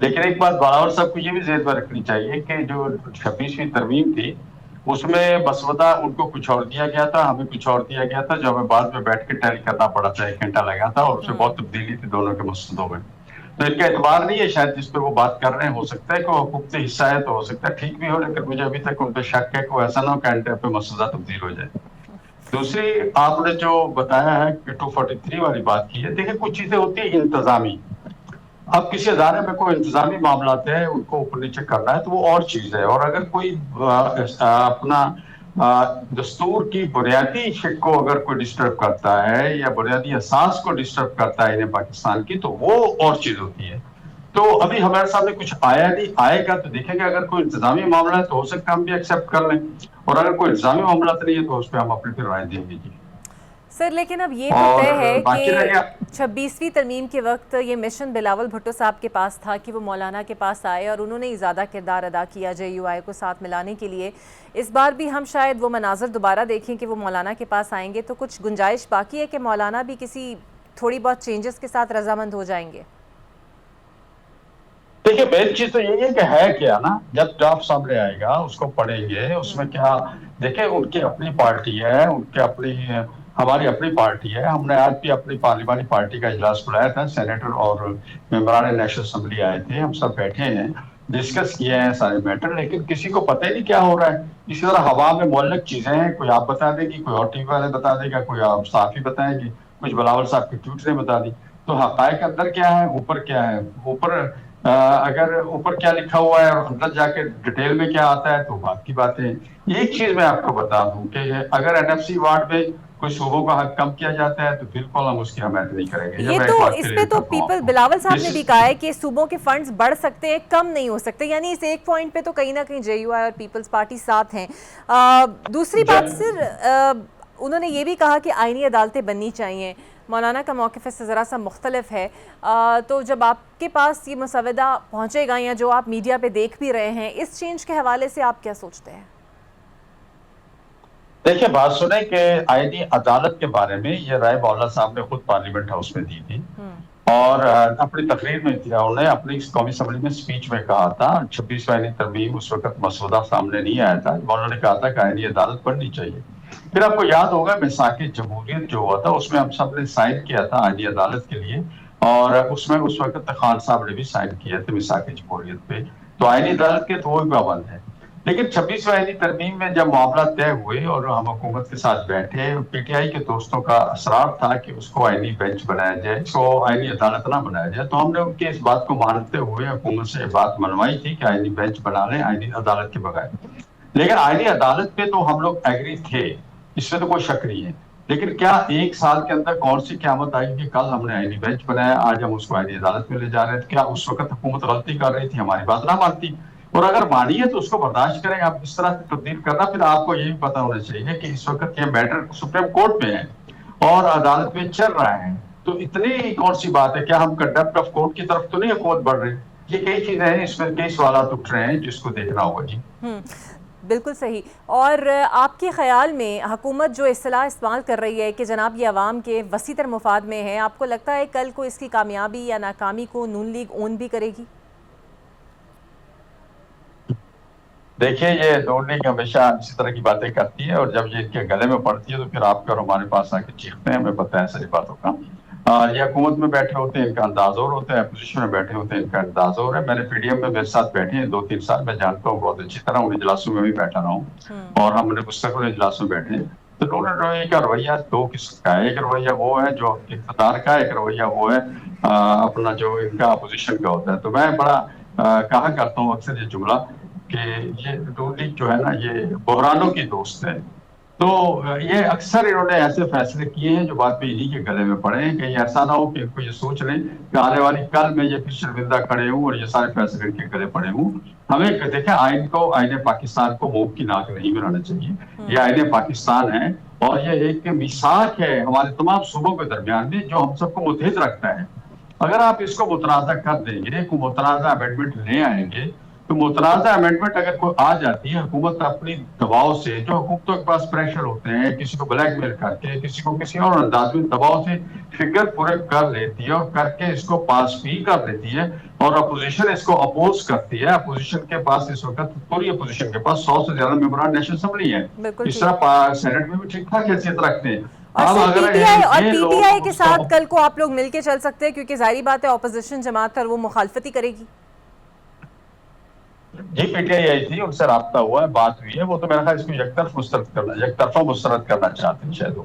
لیکن ایک بات بڑاور صاحب کو یہ بھی ذہن میں رکھنی چاہیے کہ جو 26ویں ترمیم تھی اس میں مسودہ ان کو کچھ اور دیا گیا تھا، ہمیں کچھ اور دیا گیا تھا، جو ہمیں بعد میں بیٹھ کے ٹیلی کرنا پڑا تھا، 1 گھنٹہ لگا تھا، اور اس میں بہت تبدیلی تھی دونوں کے مسودوں میں. تو ان کا اعتبار نہیں ہے شاید جس پہ وہ بات کر رہے ہیں. ہو سکتا ہے کہ وہ حکومت سے حصہ ہے تو ہو سکتا ہے ٹھیک بھی ہو، لیکن مجھے ابھی تک ان پہ شک ہے کہ وہ ایسا نہ ہو کہ اینڈ پہ مسودہ تبدیل ہو جائے. دوسری آپ نے جو بتایا ہے کہ 243 والی بات کی ہے، دیکھیں کچھ چیزیں ہوتی ہیں انتظامی. اب کسی ادارے میں کوئی انتظامی معاملات ہیں ان کو اوپر نیچے کرنا ہے تو وہ اور چیز ہے. اور اگر کوئی اپنا دستور کی بنیادی شک کو اگر کوئی ڈسٹرب کرتا ہے یا بنیادی اساس کو ڈسٹرب کرتا ہے انہیں پاکستان کی، تو وہ اور چیز ہوتی ہے. تو ابھی ہمارے سامنے کچھ آیا نہیں، آئے گا تو دیکھیں گے. اگر کوئی انتظامی معاملہ ہے تو ہو سکتا ہے ہم بھی ایکسیپٹ کر لیں، اور اگر کوئی انتظامی معاملات نہیں ہے تو اس پہ ہم اپنی پھر رائے دیں گے جی. سر لیکن اب یہ تو طے ہے کہ 26ویں ترمیم کے وقت یہ مشن بلاول بھٹو صاحب کے پاس تھا کہ وہ مولانا کے پاس آئے، اور انہوں نے زیادہ کردار ادا کیا JUI کو ساتھ ملانے کے لیے. اس بار بھی ہم شاید وہ مناظر دوبارہ دیکھیں کہ وہ مولانا کے پاس آئیں گے. تو کچھ گنجائش باقی ہے کہ مولانا بھی کسی تھوڑی بہت چینجز کے ساتھ رضامند ہو جائیں گے؟ دیکھیں مین چیز تو یہی ہے کہ ہے کیا نا، جب ڈرافٹ سامنے آئے گا اس کو پڑھیں گے، اس میں کیا دیکھیں ان کی اپنی پارٹی ہے، ان کے اپنی ہماری اپنی پارٹی ہے. ہم نے آج بھی اپنی پارلیمانی پارٹی کا اجلاس بلایا تھا، سینیٹر اور ممبران نیشنل اسمبلی آئے تھے، ہم سب بیٹھے ہیں، ڈسکس کیے ہیں سارے میٹر، لیکن کسی کو پتہ ہی نہیں کیا ہو رہا ہے. اسی طرح ہوا میں معلق چیزیں ہیں، کوئی آپ بتا دے گی، کوئی اور ٹی وی والے بتا دے گا، کوئی آپ صحافی بتائیں گے، کچھ بلاول صاحب کے ٹویٹ نے بتا دی. تو حقائق اندر کیا ہے، اوپر کیا ہے. اوپر اگر اوپر کیا لکھا ہوا ہے اور اندر جا کے ڈیٹیل میں کیا آتا ہے تو بات کی بات ہے. ایک چیز میں آپ کو بتا دوں کہ اگر NFC وارڈ میں کوئی صوبوں کا حق کم کیا جاتا ہے تو بالکل ہم اس کی حمایت نہیں کریں گے. یہ تو اس پہ تو پیپل بلاول صاحب نے بھی کہا ہے کہ صوبوں کے فنڈز بڑھ سکتے ہیں، کم نہیں ہو سکتے. یعنی اس ایک پوائنٹ پہ تو کہیں نہ کہیں JUI اور پیپلز پارٹی ساتھ ہیں. دوسری بات سر انہوں نے یہ بھی کہا کہ آئینی عدالتیں بننی چاہیے. مولانا کا موقف اس سے ذرا سا مختلف ہے. تو جب آپ کے پاس یہ مسودہ پہنچے گا یا جو آپ میڈیا پہ دیکھ بھی رہے ہیں، اس چینج کے حوالے سے آپ کیا سوچتے ہیں؟ دیکھیں بات سنیں کہ آئینی عدالت کے بارے میں یہ رائے مولانا صاحب نے خود پارلیمنٹ ہاؤس میں دی تھی، اور اپنی تقریر میں انہوں نے اپنی قومی اسمبلی میں سپیچ میں کہا تھا. 26ویں آئینی ترمیم اس وقت مسودہ سامنے نہیں آیا تھا، مولانا نے کہا تھا کہ آئینی عدالت بننی چاہیے. پھر آپ کو یاد ہوگا میثاق جمہوریت جو ہوا تھا اس میں ہم سب نے سائن کیا تھا آئینی عدالت کے لیے، اور اس میں اس وقت خان صاحب نے بھی سائن کیا تھا میثاق جمہوریت پہ. تو آئینی عدالت کے تو وہ بھی پابند ہے. لیکن 26ویں آئینی ترمیم میں جب معاملات طے ہوئے اور ہم حکومت کے ساتھ بیٹھے، PTI کے دوستوں کا اصرار تھا کہ اس کو آئینی بینچ بنایا جائے، اس کو آئینی عدالت نہ بنایا جائے. تو ہم نے ان کی اس بات کو مانتے ہوئے حکومت سے بات منوائی تھی کہ آئینی بینچ بنا لیں آئینی عدالت کے بغیر. لیکن آئینی عدالت پہ تو ہم لوگ ایگری تھے، اس میں تو کوئی شک نہیں ہے. لیکن کیا 1 سال کے اندر کون سی قیامت آئی کہ کل ہم نے آئینی بینچ بنایا، آج ہم اس کو آئینی عدالت میں لے جا رہے ہیں؟ کیا اس وقت حکومت غلطی کر رہی تھی، ہماری بات نہ مانتی؟ اور اگر مانی ہے تو اس کو برداشت کریں. آپ اس طرح سے تبدیل کرنا، پھر آپ کو یہ بھی پتا ہونا چاہیے کہ اس وقت یہ میٹر سپریم کورٹ میں ہے اور عدالت میں چل رہا ہے. تو اتنی کون سی بات ہے، کیا ہم کنٹیمپٹ آف کورٹ کی طرف تو نہیں حکومت بڑھ رہی؟ یہ کئی چیزیں ہیں، اس میں کئی سوالات اٹھ رہے ہیں جس کو دیکھنا ہوگا جی. بالکل صحیح. اور آپ کے خیال میں حکومت جو اصطلاح استعمال کر رہی ہے کہ جناب یہ عوام کے وسیع تر مفاد میں ہے، آپ کو لگتا ہے کل کو اس کی کامیابی یا ناکامی کو نون لیگ اون بھی کرے گی؟ دیکھیے یہ نون لیگ ہمیشہ اسی طرح کی باتیں کرتی ہے، اور جب یہ ان کے گلے میں پڑتی ہے تو پھر آپ کا ہمارے پاس آ کے چیختے ہیں، ہمیں پتہ ہے ساری باتوں کا. یہ حکومت میں بیٹھے ہوتے ہیں ان کا انداز اور ہوتا ہے، اپوزیشن میں بیٹھے ہوتے ہیں ان کا انداز اور ہے. میں نے پی ڈی ایم میں میرے ساتھ بیٹھے ہیں 2-3 سال، میں جانتا ہوں بہت اچھی طرح، ان اجلاسوں میں بھی بیٹھا رہا ہوں اور ہم نے مستقل اجلاسوں میں بیٹھے ہیں. تو دونوں رویے کا رویہ دو قسم کا ہے. ایک رویہ وہ ہے جو اقتدار کا، ایک رویہ وہ ہے اپنا جو ان کا اپوزیشن کا ہوتا ہے. تو میں بڑا کہا کرتا ہوں اکثر یہ جملہ کہ یہ نون لیگ جو ہے نا یہ بحرانوں کی دوست ہے. تو یہ اکثر انہوں نے ایسے فیصلے کیے ہیں جو بات پہ انہی کے گلے میں پڑے ہیں. کہیں ایسا نہ ہو کہ ان کو یہ سوچ لیں کہ آنے والی کل میں یہ پھر شرمندہ کھڑے ہوں اور یہ سارے فیصلے ان کے گلے پڑے ہوں. ہمیں دیکھیں آئین پاکستان کو منہ کی ناک نہیں بنانا چاہیے. یہ آئین پاکستان ہے اور یہ ایک میثاق ہے ہمارے تمام صوبوں کے درمیان میں جو ہم سب کو متحد رکھتا ہے. اگر آپ اس کو متنازع کر دیں گے، کوئی متنازع امینڈمنٹ لے آئیں گے، تو متنازع امینڈمنٹ اگر کوئی آ جاتی ہے، حکومت اپنی دباؤ سے، جو حکومتوں کے پاس پریشر ہوتے ہیں، کسی کو بلیک میل کر کے، کسی کو کسی اور انداز میں دباؤ سے فگر پورے کر لیتی ہے اور کر کے اس کو پاس بھی کر لیتی ہے، اور اپوزیشن اس کو اپوز کرتی ہے. اپوزیشن کے پاس اس وقت پوری اپوزیشن کے پاس 100 سے زیادہ ممبران نیشنل اسمبلی ہیں. بالکل اس ٹھیک. طرح سینٹ میں بھی ٹھیک ٹھاک حیثیت رکھتے ہیں. اور اب صرف اگر پی یہ ٹی لوگ آئی کے اس کو ساتھ کل کو آپ لوگ مل کے چل سکتے ہیں، کیونکہ ظاہری بات ہے اپوزیشن جماعت اور وہ مخالفت ہی کرے گی. جی پی ٹی آئی آئی تھی، ان سے رابطہ ہوا ہے، بات ہوئی ہے. وہ تو میرا خیال اس کو یک طرفہ مسترد کرنا چاہتے ہیں شاید وہ.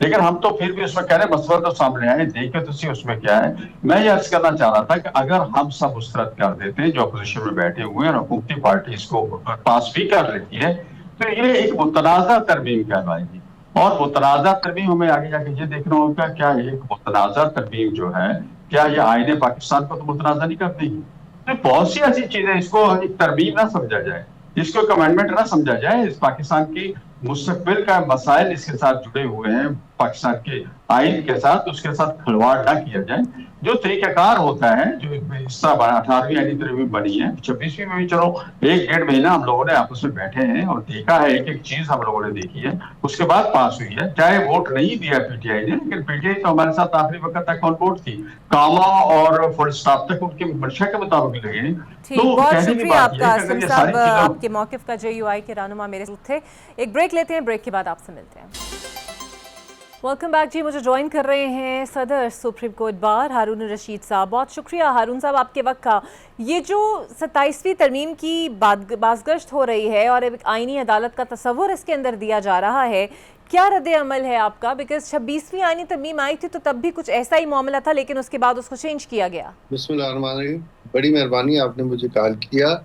لیکن ہم تو پھر بھی اس میں کہہ رہے ہیں مسئلہ تو سامنے آئے، دیکھیں تو اس میں کیا ہے. میں یہ عرض کرنا چاہ رہا تھا کہ اگر ہم سب مسترد کر دیتے ہیں جو اپوزیشن میں بیٹھے ہوئے ہیں اور حکومتی پارٹی اس کو پاس بھی کر لیتی ہے، تو یہ ایک متنازع ترمیم کہلائے گی. اور متنازع ترمیم ہمیں آگے جا کے یہ دیکھنا ہوگا کیا ایک متنازع ترمیم جو ہے کیا یہ آئین پاکستان کو تو متنازع نہیں کرتی گی. بہت سی ایسی چیزیں، اس کو ایک ترمیم نہ سمجھا جائے، اس کو ایک امینڈمنٹ نہ سمجھا جائے. اس پاکستان کی مستقبل کا مسائل اس کے ساتھ جڑے ہوئے ہیں، پاکستان کے آئین کے ساتھ، اس کے ساتھ کھلواڑ نہ کیا جائے. جو طریقہ کار ہوتا ہے، جو اس طرح 18ویں آئینی ترمیم بنی ہے، 26ویں میں بھی چلو 1-1.5 مہینہ ہم لوگوں نے آپس میں بیٹھے ہیں اور دیکھا ہے، ایک ایک چیز ہم لوگوں نے دیکھی ہے، اس کے بعد پاس ہوئی ہے. چاہے ووٹ نہیں دیا پی ٹی آئی نے، لیکن پی ٹی آئی تو ہمارے ساتھ آخری وقت تک آن بورڈ تھی، کاما اور فل اسٹاپ تک ان کے منشا کے مطابق لگے. ٹھیک، بہت شکریہ آپ کا اسلم صاحب. آپ کے موقف کا جے یو آئی کے رہنما میرے ساتھ تھے. ایک بریک لیتے ہیں، بریک کے بعد آپ سے ملتے ہیں. ویلکم بیک جی. مجھے جوائن کر رہے ہیں صدر سپریم کورٹ بار ہارون الرشید صاحب. بہت شکریہ ہارون صاحب آپ کے وقت کا. یہ جو 27ویں ترمیم کی بازگشت ہو رہی ہے اور ایک آئینی عدالت کا تصور اس کے اندر دیا جا رہا ہے، کیا رد عمل ہے آپ کا؟ بیکاز 26ویں آئینی ترمیم آئی تھی تو تب بھی کچھ ایسا ہی معاملہ تھا، لیکن اس کے بعد اس کو چینج کیا گیا. بسم اللہ الرحمن الرحیم. بڑی مہربانی آپ نے مجھے کال کیا.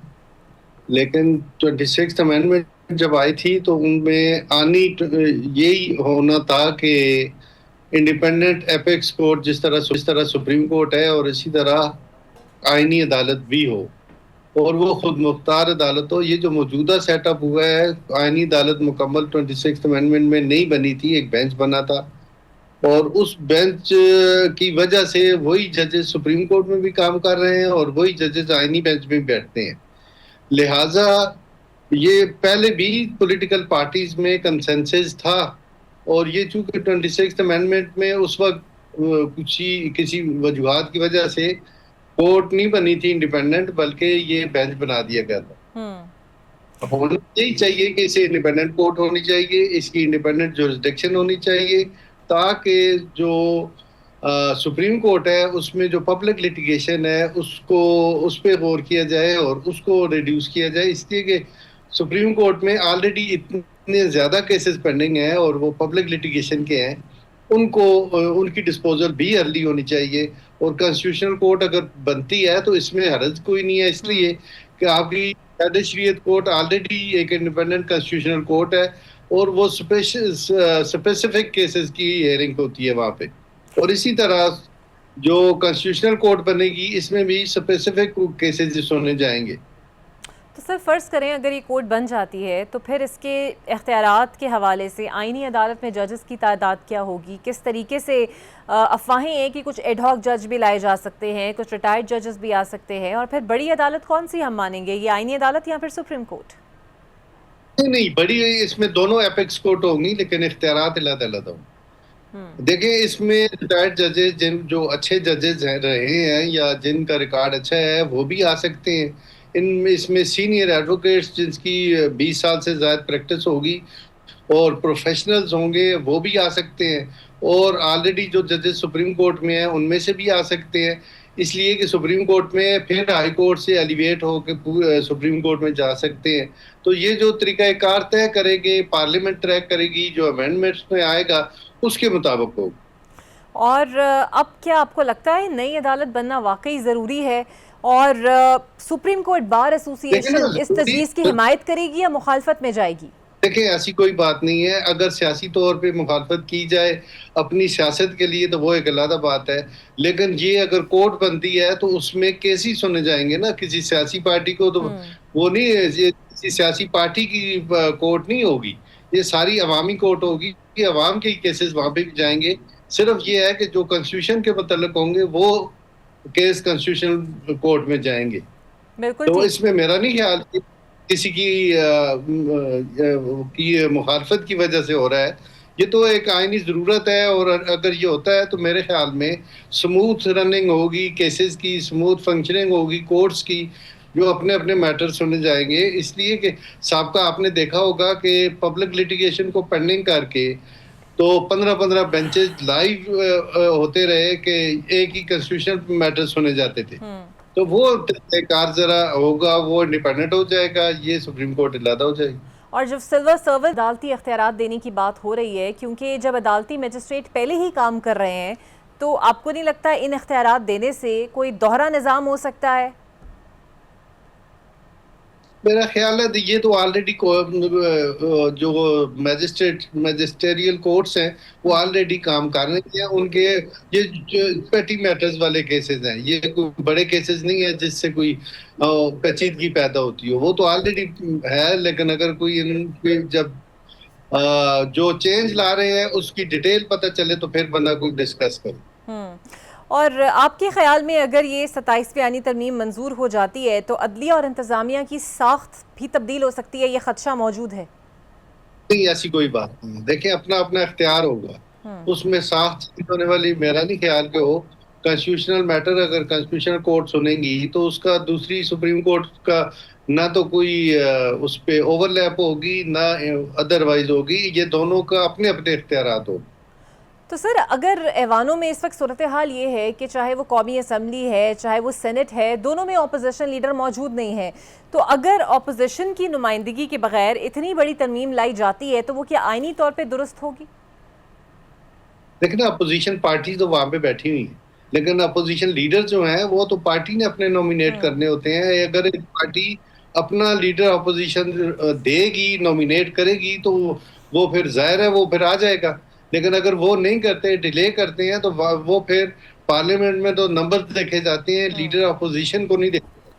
لیکن 26th امینڈمنٹ جب آئی تھی تو ان میں یہی ہونا تھا کہ انڈیپینڈنٹ ایپیکس کورٹ جس طرح سپریم کورٹ ہے اور اسی طرح آئینی عدالت بھی ہو اور وہ خود مختار عدالت ہو. یہ جو موجودہ سیٹ اپ ہوا ہے، آئینی عدالت مکمل 26th امینڈمنٹ میں نہیں بنی تھی، ایک بینچ بنا تھا اور اس بینچ کی وجہ سے وہی ججز سپریم کورٹ میں بھی کام کر رہے ہیں اور وہی ججز آئینی بینچ میں بیٹھتے ہیں. لہٰذا یہ پہلے بھی پولیٹیکل پارٹیز میں کنسنسس تھا اور یہ چونکہ 26th امینڈمنٹ میں اس وقت کسی وجوہات کی وجہ سے کورٹ نہیں بنی تھی انڈیپینڈنٹ، بلکہ یہ بینچ بنا دیا گیا تھا. ہونا یہی چاہیے کہ اسے انڈیپینڈنٹ کورٹ ہونی چاہیے، اس کی انڈیپینڈنٹ جورسڈکشن ہونی چاہیے، تاکہ جو سپریم کورٹ ہے اس میں جو پبلک لیٹیگیشن ہے اس پہ غور کیا جائے اور اس کو ریڈیوس کیا جائے. اس لیے کہ سپریم کورٹ میں آلریڈی اتنے زیادہ کیسز پینڈنگ ہیں اور وہ پبلک لیٹیگیشن کے ہیں، ان کی ڈسپوزل بھی ارلی ہونی چاہیے. اور کانسٹیٹیوشنل کورٹ اگر بنتی ہے تو اس میں حرج کوئی نہیں ہے، اس لیے کہ آپ کی قاعدہ شریعت کورٹ آلریڈی ایک انڈیپینڈنٹ کانسٹیٹیوشنل کورٹ ہے اور وہ اسپیسیفک کیسز کی ہیئرنگ ہوتی ہے وہاں پہ. اور اسی طرح جو کانسٹیٹیوشنل کورٹ بنے گی اس میں بھی اسپیسیفک کیسز ہونے جائیں گے. تو سر فرض کریں اگر یہ کورٹ بن جاتی ہے تو پھر اس کے اختیارات کے حوالے سے آئینی عدالت میں ججز کی تعداد کیا ہوگی؟ کس طریقے سے افواہیں ہیں کہ کچھ ایڈ ہاک جج بھی لائے جا سکتے ہیں، کچھ ریٹائرڈ ججز بھی آ سکتے ہیں، اور پھر بڑی عدالت کون سی ہم مانیں گے، یہ آئینی عدالت یا پھر سپریم کورٹ؟ نہیں بڑی، اس میں دونوں ایپیکس کورٹ ہوں گی لیکن اختیارات علیحدہ علیحدہ ہوں. دیکھیں اس میں ریٹائرڈ ججز جو اچھے ججز رہے ہیں یا جن کا ریکارڈ اچھا ہے وہ بھی آ سکتے ہیں. اس میں سینئر ایڈوکیٹس جن کی 20 سال سے زائد پریکٹس ہوگی اور پروفیشنلز ہوں گے وہ بھی آ سکتے ہیں، اور آلریڈی جو ججز سپریم کورٹ میں ہیں ان میں سے بھی آ سکتے ہیں، اس لیے کہ سپریم کورٹ میں پھر ہائی کورٹ سے ایلیویٹ ہو کے سپریم کورٹ میں جا سکتے ہیں. تو یہ جو طریقہ کار طے کرے گے، پارلیمنٹ طے کرے گی، جو امینڈمنٹس میں آئے گا اس کے مطابق ہوگا. اور اب کیا آپ کو لگتا ہے نئی عدالت بننا واقعی ضروری ہے، اور سپریم کورٹ بار ایسوسی ایشن اس تجویز کی حمایت کرے گی یا مخالفت میں جائے گی؟ دیکھیں ایسی کوئی بات نہیں ہے، اگر سیاسی طور پہ مخالفت کی جائے اپنی سیاست کے لیے تو وہ ایک علیحدہ بات ہے، لیکن یہ اگر کورٹ بنتی ہے تو اس میں کیسز سنے جائیں گے نا کسی سیاسی پارٹی کو، تو وہ نہیں ہے، یہ کسی سیاسی پارٹی کی کورٹ نہیں ہوگی، یہ ساری عوامی کورٹ ہوگی، عوام کے کیسز وہاں پہ بھی جائیں گے. صرف یہ ہے کہ جو کنسٹیٹیوشن کے متعلق ہوں گے وہ کیس کنسٹیٹیوشن کورٹ میں جائیں گے. بالکل. تو اس میں میرا نہیں خیال کہ کسی کی مخالفت کی وجہ سے ہو رہا ہے، یہ تو ایک آئینی ضرورت ہے، اور اگر یہ ہوتا ہے تو میرے خیال میں سموتھ رننگ ہوگی کیسز کی، سموتھ فنکشننگ ہوگی کورٹس کی، جو اپنے اپنے میٹر سنے جائیں گے. اس لیے کہ سابقہ آپ نے دیکھا ہوگا کہ پبلک لیٹیگیشن کو پینڈنگ کر کے تو 15 بینچز لائیو ہوتے رہے کہ ایک ہی کنسٹیٹیوشن میٹر سنے جاتے تھے. تو وہ کار ذرا ہوگا، وہ انڈیپینڈنٹ ہو جائے گا، یہ سپریم کورٹ علیحدہ ہو جائے گی. اور جب سلور سرور عدالتی اختیارات دینے کی بات ہو رہی ہے، کیونکہ جب عدالتی میجسٹریٹ پہلے ہی کام کر رہے ہیں، تو آپ کو نہیں لگتا ان اختیارات دینے سے کوئی دوہرا نظام ہو سکتا ہے؟ میرا خیال ہے یہ تو آلریڈی جو میجسٹریل کورٹس ہیں وہ آلریڈی کام کر رہے ہیں. ان کے یہ پیٹی میٹرز والے کیسز ہیں، یہ کوئی بڑے کیسز نہیں ہیں جس سے کوئی پیچیدگی پیدا ہوتی ہو، وہ تو آلریڈی ہے. لیکن اگر کوئی جب جو چینج لا رہے ہیں اس کی ڈیٹیل پتہ چلے تو پھر بندہ کوئی ڈسکس کرے. اور آپ کے خیال میں اگر یہ 27ویں آئینی ترمیم منظور ہو جاتی ہے تو عدلیہ اور انتظامیہ کی ساخت بھی تبدیل ہو سکتی ہے، یہ خدشہ موجود ہے؟ نہیں ایسی کوئی بات نہیں. دیکھیں اپنا اپنا اختیار ہوگا، اس میں ساخت ہونے والی میرا نہیں خیال کہ ہو. کنسٹیٹیوشنل میٹر اگر کنسٹیٹیوشنل کورٹ سنیں گی تو اس کا دوسری سپریم کورٹ کا نہ تو کوئی اس پہ اوور لیپ ہوگی نہ ادروائز ہوگی، یہ دونوں کا اپنے اپنے اختیارات ہوگی. تو سر اگر ایوانوں میں اس وقت صورتحال یہ ہے کہ چاہے وہ قومی اسمبلی ہے چاہے وہ سینٹ ہے، دونوں میں اپوزیشن لیڈر موجود نہیں ہے، تو اگر اپوزیشن کی نمائندگی کے بغیر اتنی بڑی ترمیم لائی جاتی ہے تو وہ کیا آئینی طور پہ درست ہوگی؟ لیکن اپوزیشن پارٹی تو وہاں پہ بیٹھی ہوئی ہیں، لیکن اپوزیشن لیڈر جو ہیں وہ تو پارٹی نے اپنے نومینیٹ کرنے ہوتے ہیں. اگر ایک پارٹی اپنا لیڈر اپوزیشن دے گی، نومینیٹ کرے گی، تو وہ پھر ظاہر ہے وہ پھر آ جائے گا. لیکن اگر وہ نہیں کرتے، ڈیلے کرتے ہیں، تو وہ پھر پارلیمنٹ میں تو نمبر دیکھے جاتے ہیں، لیڈر اپوزیشن کو نہیں دیکھتے.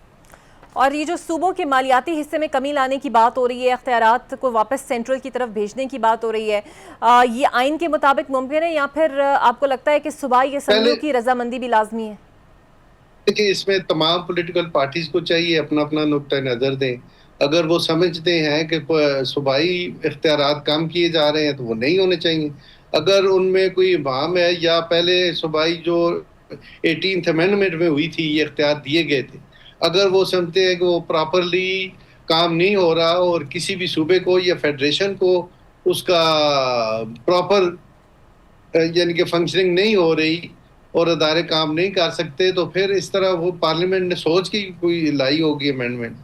اور یہ جو صوبوں کے مالیاتی حصے میں کمی لانے کی بات ہو رہی ہے، اختیارات کو واپس سینٹرل کی طرف بھیجنے کی بات ہو رہی ہے، یہ آئین کے مطابق ممکن ہے یا پھر آپ کو لگتا ہے کہ صوبائی اسمبلیوں کی رضامندی بھی لازمی ہے؟ دیکھیں اس میں تمام پولیٹیکل پارٹیز کو چاہیے اپنا اپنا نقطہ نظر دیں. اگر وہ سمجھتے ہیں کہ صوبائی اختیارات کم کیے جا رہے ہیں تو وہ نہیں ہونے چاہیے. اگر ان میں کوئی ابہام ہے یا پہلے صوبائی جو 18th امینڈمنٹ میں ہوئی تھی یہ اختیار دیے گئے تھے، اگر وہ سمجھتے ہیں کہ وہ پراپرلی کام نہیں ہو رہا اور کسی بھی صوبے کو یا فیڈریشن کو اس کا پراپر یعنی کہ فنکشننگ نہیں ہو رہی اور ادارے کام نہیں کر سکتے، تو پھر اس طرح وہ پارلیمنٹ نے سوچ کی کوئی لائی ہوگی امینڈمنٹ.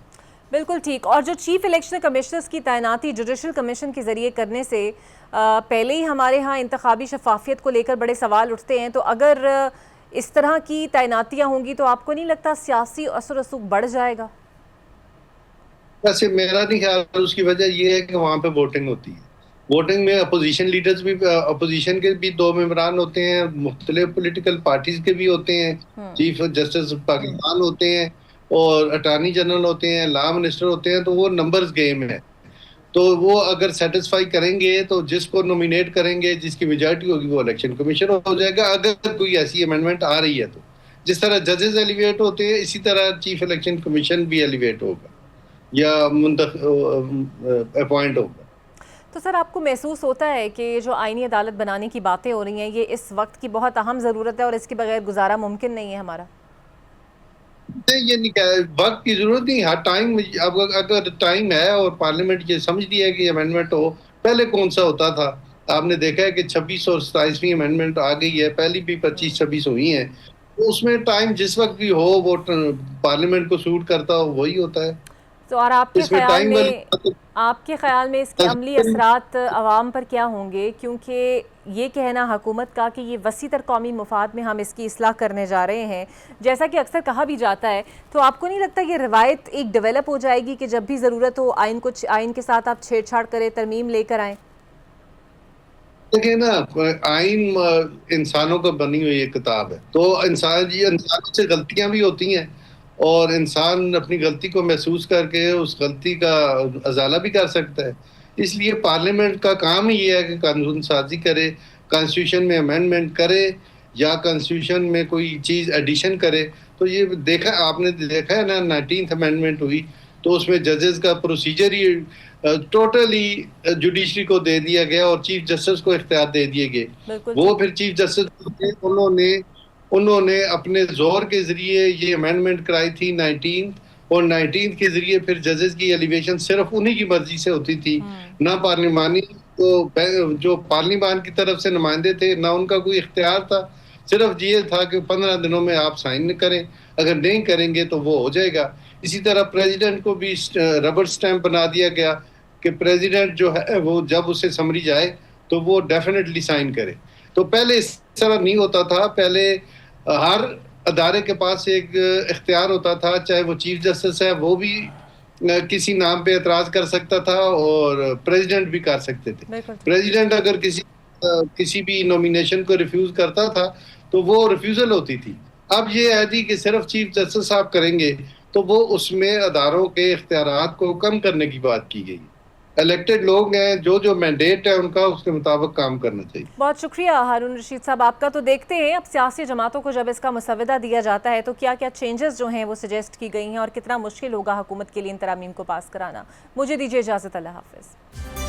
بالکل ٹھیک. اور جو چیف الیکشن کمشنرز کی تعیناتی جوڈیشل کمیشن کے ذریعے کرنے سے پہلے ہی ہمارے ہاں انتخابی شفافیت کو لے کر بڑے سوال اٹھتے ہیں، تو اگر اس طرح کی تعیناتیاں ہوں گی تو آپ کو نہیں لگتا سیاسی اثر و رسوخ بڑھ جائے گا؟ ویسے میرا نہیں خیال، اس کی وجہ یہ ہے کہ وہاں پہ ووٹنگ ہوتی ہے. ووٹنگ میں اپوزیشن لیڈرز بھی، اپوزیشن کے بھی 2 ممبران ہوتے ہیں، مختلف پولیٹیکل پارٹیز کے بھی ہوتے ہیں، چیف جسٹس پاکستان ہوتے ہیں، اور اٹارنی جنرل ہوتے ہیں, لا منسٹر ہوتے ہیں, تو وہ نمبرز گیم ہے. تو وہ اگر سیٹسفائی کریں گے تو جس کو نومینیٹ کریں گے, جس کی میجارٹی ہوگی, وہ الیکشن کمیشن ہو جائے گا. اگر کوئی ایسی امینڈمنٹ آ رہی ہے تو جس طرح ججز ایلیویٹ ہوتے ہیں, اسی طرح چیف الیکشن کمیشن بھی ایلیویٹ ہوگا یا اپوائنٹ ہوگا. تو سر آپ کو محسوس ہوتا ہے کہ یہ جو آئینی عدالت بنانے کی باتیں ہو رہی ہیں یہ اس وقت کی بہت اہم ضرورت ہے اور اس کے بغیر گزارا ممکن نہیں ہے ہمارا؟ یہ نہیں کہ وقت کی ضرورت نہیں, ہر ٹائم. اب اگر ٹائم ہے اور پارلیمنٹ یہ سمجھ لیا کہ امینڈمنٹ ہو, پہلے کون سا ہوتا تھا؟ آپ نے دیکھا ہے کہ 26 اور 27ویں امینڈمنٹ آ گئی ہے, پہلی بھی 25-26 ہوئی ہیں. اس میں ٹائم جس وقت بھی ہو وہ پارلیمنٹ کو سوٹ کرتا ہو وہی ہوتا ہے. تو اور آپ اس میں ٹائم کے خیال میں اس کے عملی اثرات عوام پر کیا ہوں گے؟ کیونکہ یہ کہنا حکومت کا کہ یہ وسیع تر قومی مفاد میں ہم اس کی اصلاح کرنے جا رہے ہیں, جیسا کہ اکثر کہا بھی جاتا ہے, تو آپ کو نہیں لگتا یہ روایت ایک ڈیولپ ہو جائے گی کہ جب بھی ضرورت ہو آئین کے ساتھ آپ چھیڑ چھاڑ کریں, ترمیم لے کر آئیں؟ دیکھیں نا, آئین انسانوں کا بنی ہوئی ایک کتاب ہے, تو انسانوں سے غلطیاں بھی ہوتی ہیں اور انسان اپنی غلطی کو محسوس کر کے اس غلطی کا ازالہ بھی کر سکتا ہے. اس لیے پارلیمنٹ کا کام ہی یہ ہے کہ قانون سازی کرے, کانسٹیٹیوشن میں امینڈمنٹ کرے یا کانسٹیٹیوشن میں کوئی چیز ایڈیشن کرے. تو یہ آپ نے دیکھا ہے نا, 19th امینڈمنٹ ہوئی تو اس میں ججز کا پروسیجر ہی ٹوٹلی جوڈیشری کو دے دیا گیا اور چیف جسٹس کو اختیار دے دیے گئے. وہ پھر چیف جسٹس انہوں نے اپنے زور کے ذریعے یہ امینڈمنٹ کرائی تھی 19 اور 19 کے ذریعے پھر ججز کی ایلیویشن صرف انہی کی مرضی سے ہوتی تھی, نہ پارلیمانی جو پارلیمان کی طرف سے نمائندے تھے نہ ان کا کوئی اختیار تھا. صرف یہ تھا کہ 15 دنوں میں آپ سائن کریں, اگر نہیں کریں گے تو وہ ہو جائے گا. اسی طرح پریزیڈنٹ کو بھی ربر سٹیمپ بنا دیا گیا کہ پریزیڈنٹ جو ہے وہ جب اسے سمری جائے تو وہ ڈیفینیٹلی سائن کرے. تو پہلے اس طرح نہیں ہوتا تھا, پہلے ہر ادارے کے پاس ایک اختیار ہوتا تھا, چاہے وہ چیف جسٹس ہے وہ بھی کسی نام پہ اعتراض کر سکتا تھا اور پریزیڈنٹ بھی کر سکتے تھے. پریزیڈنٹ اگر کسی بھی نومینیشن کو ریفیوز کرتا تھا تو وہ ریفیوزل ہوتی تھی. اب یہ ہے جی کہ صرف چیف جسٹس صاحب کریں گے تو وہ اس میں اداروں کے اختیارات کو کم کرنے کی بات کی گئی. الیکٹڈ لوگ ہیں, جو مینڈیٹ ہے ان کا اس کے مطابق کام کرنا چاہیے. بہت شکریہ ہارون رشید صاحب آپ کا. تو دیکھتے ہیں اب سیاسی جماعتوں کو جب اس کا مسودہ دیا جاتا ہے تو کیا کیا چینجز جو ہیں وہ سجیسٹ کی گئی ہیں اور کتنا مشکل ہوگا حکومت کے لیے ان ترامیم کو پاس کرانا. مجھے دیجیے اجازت, اللہ حافظ.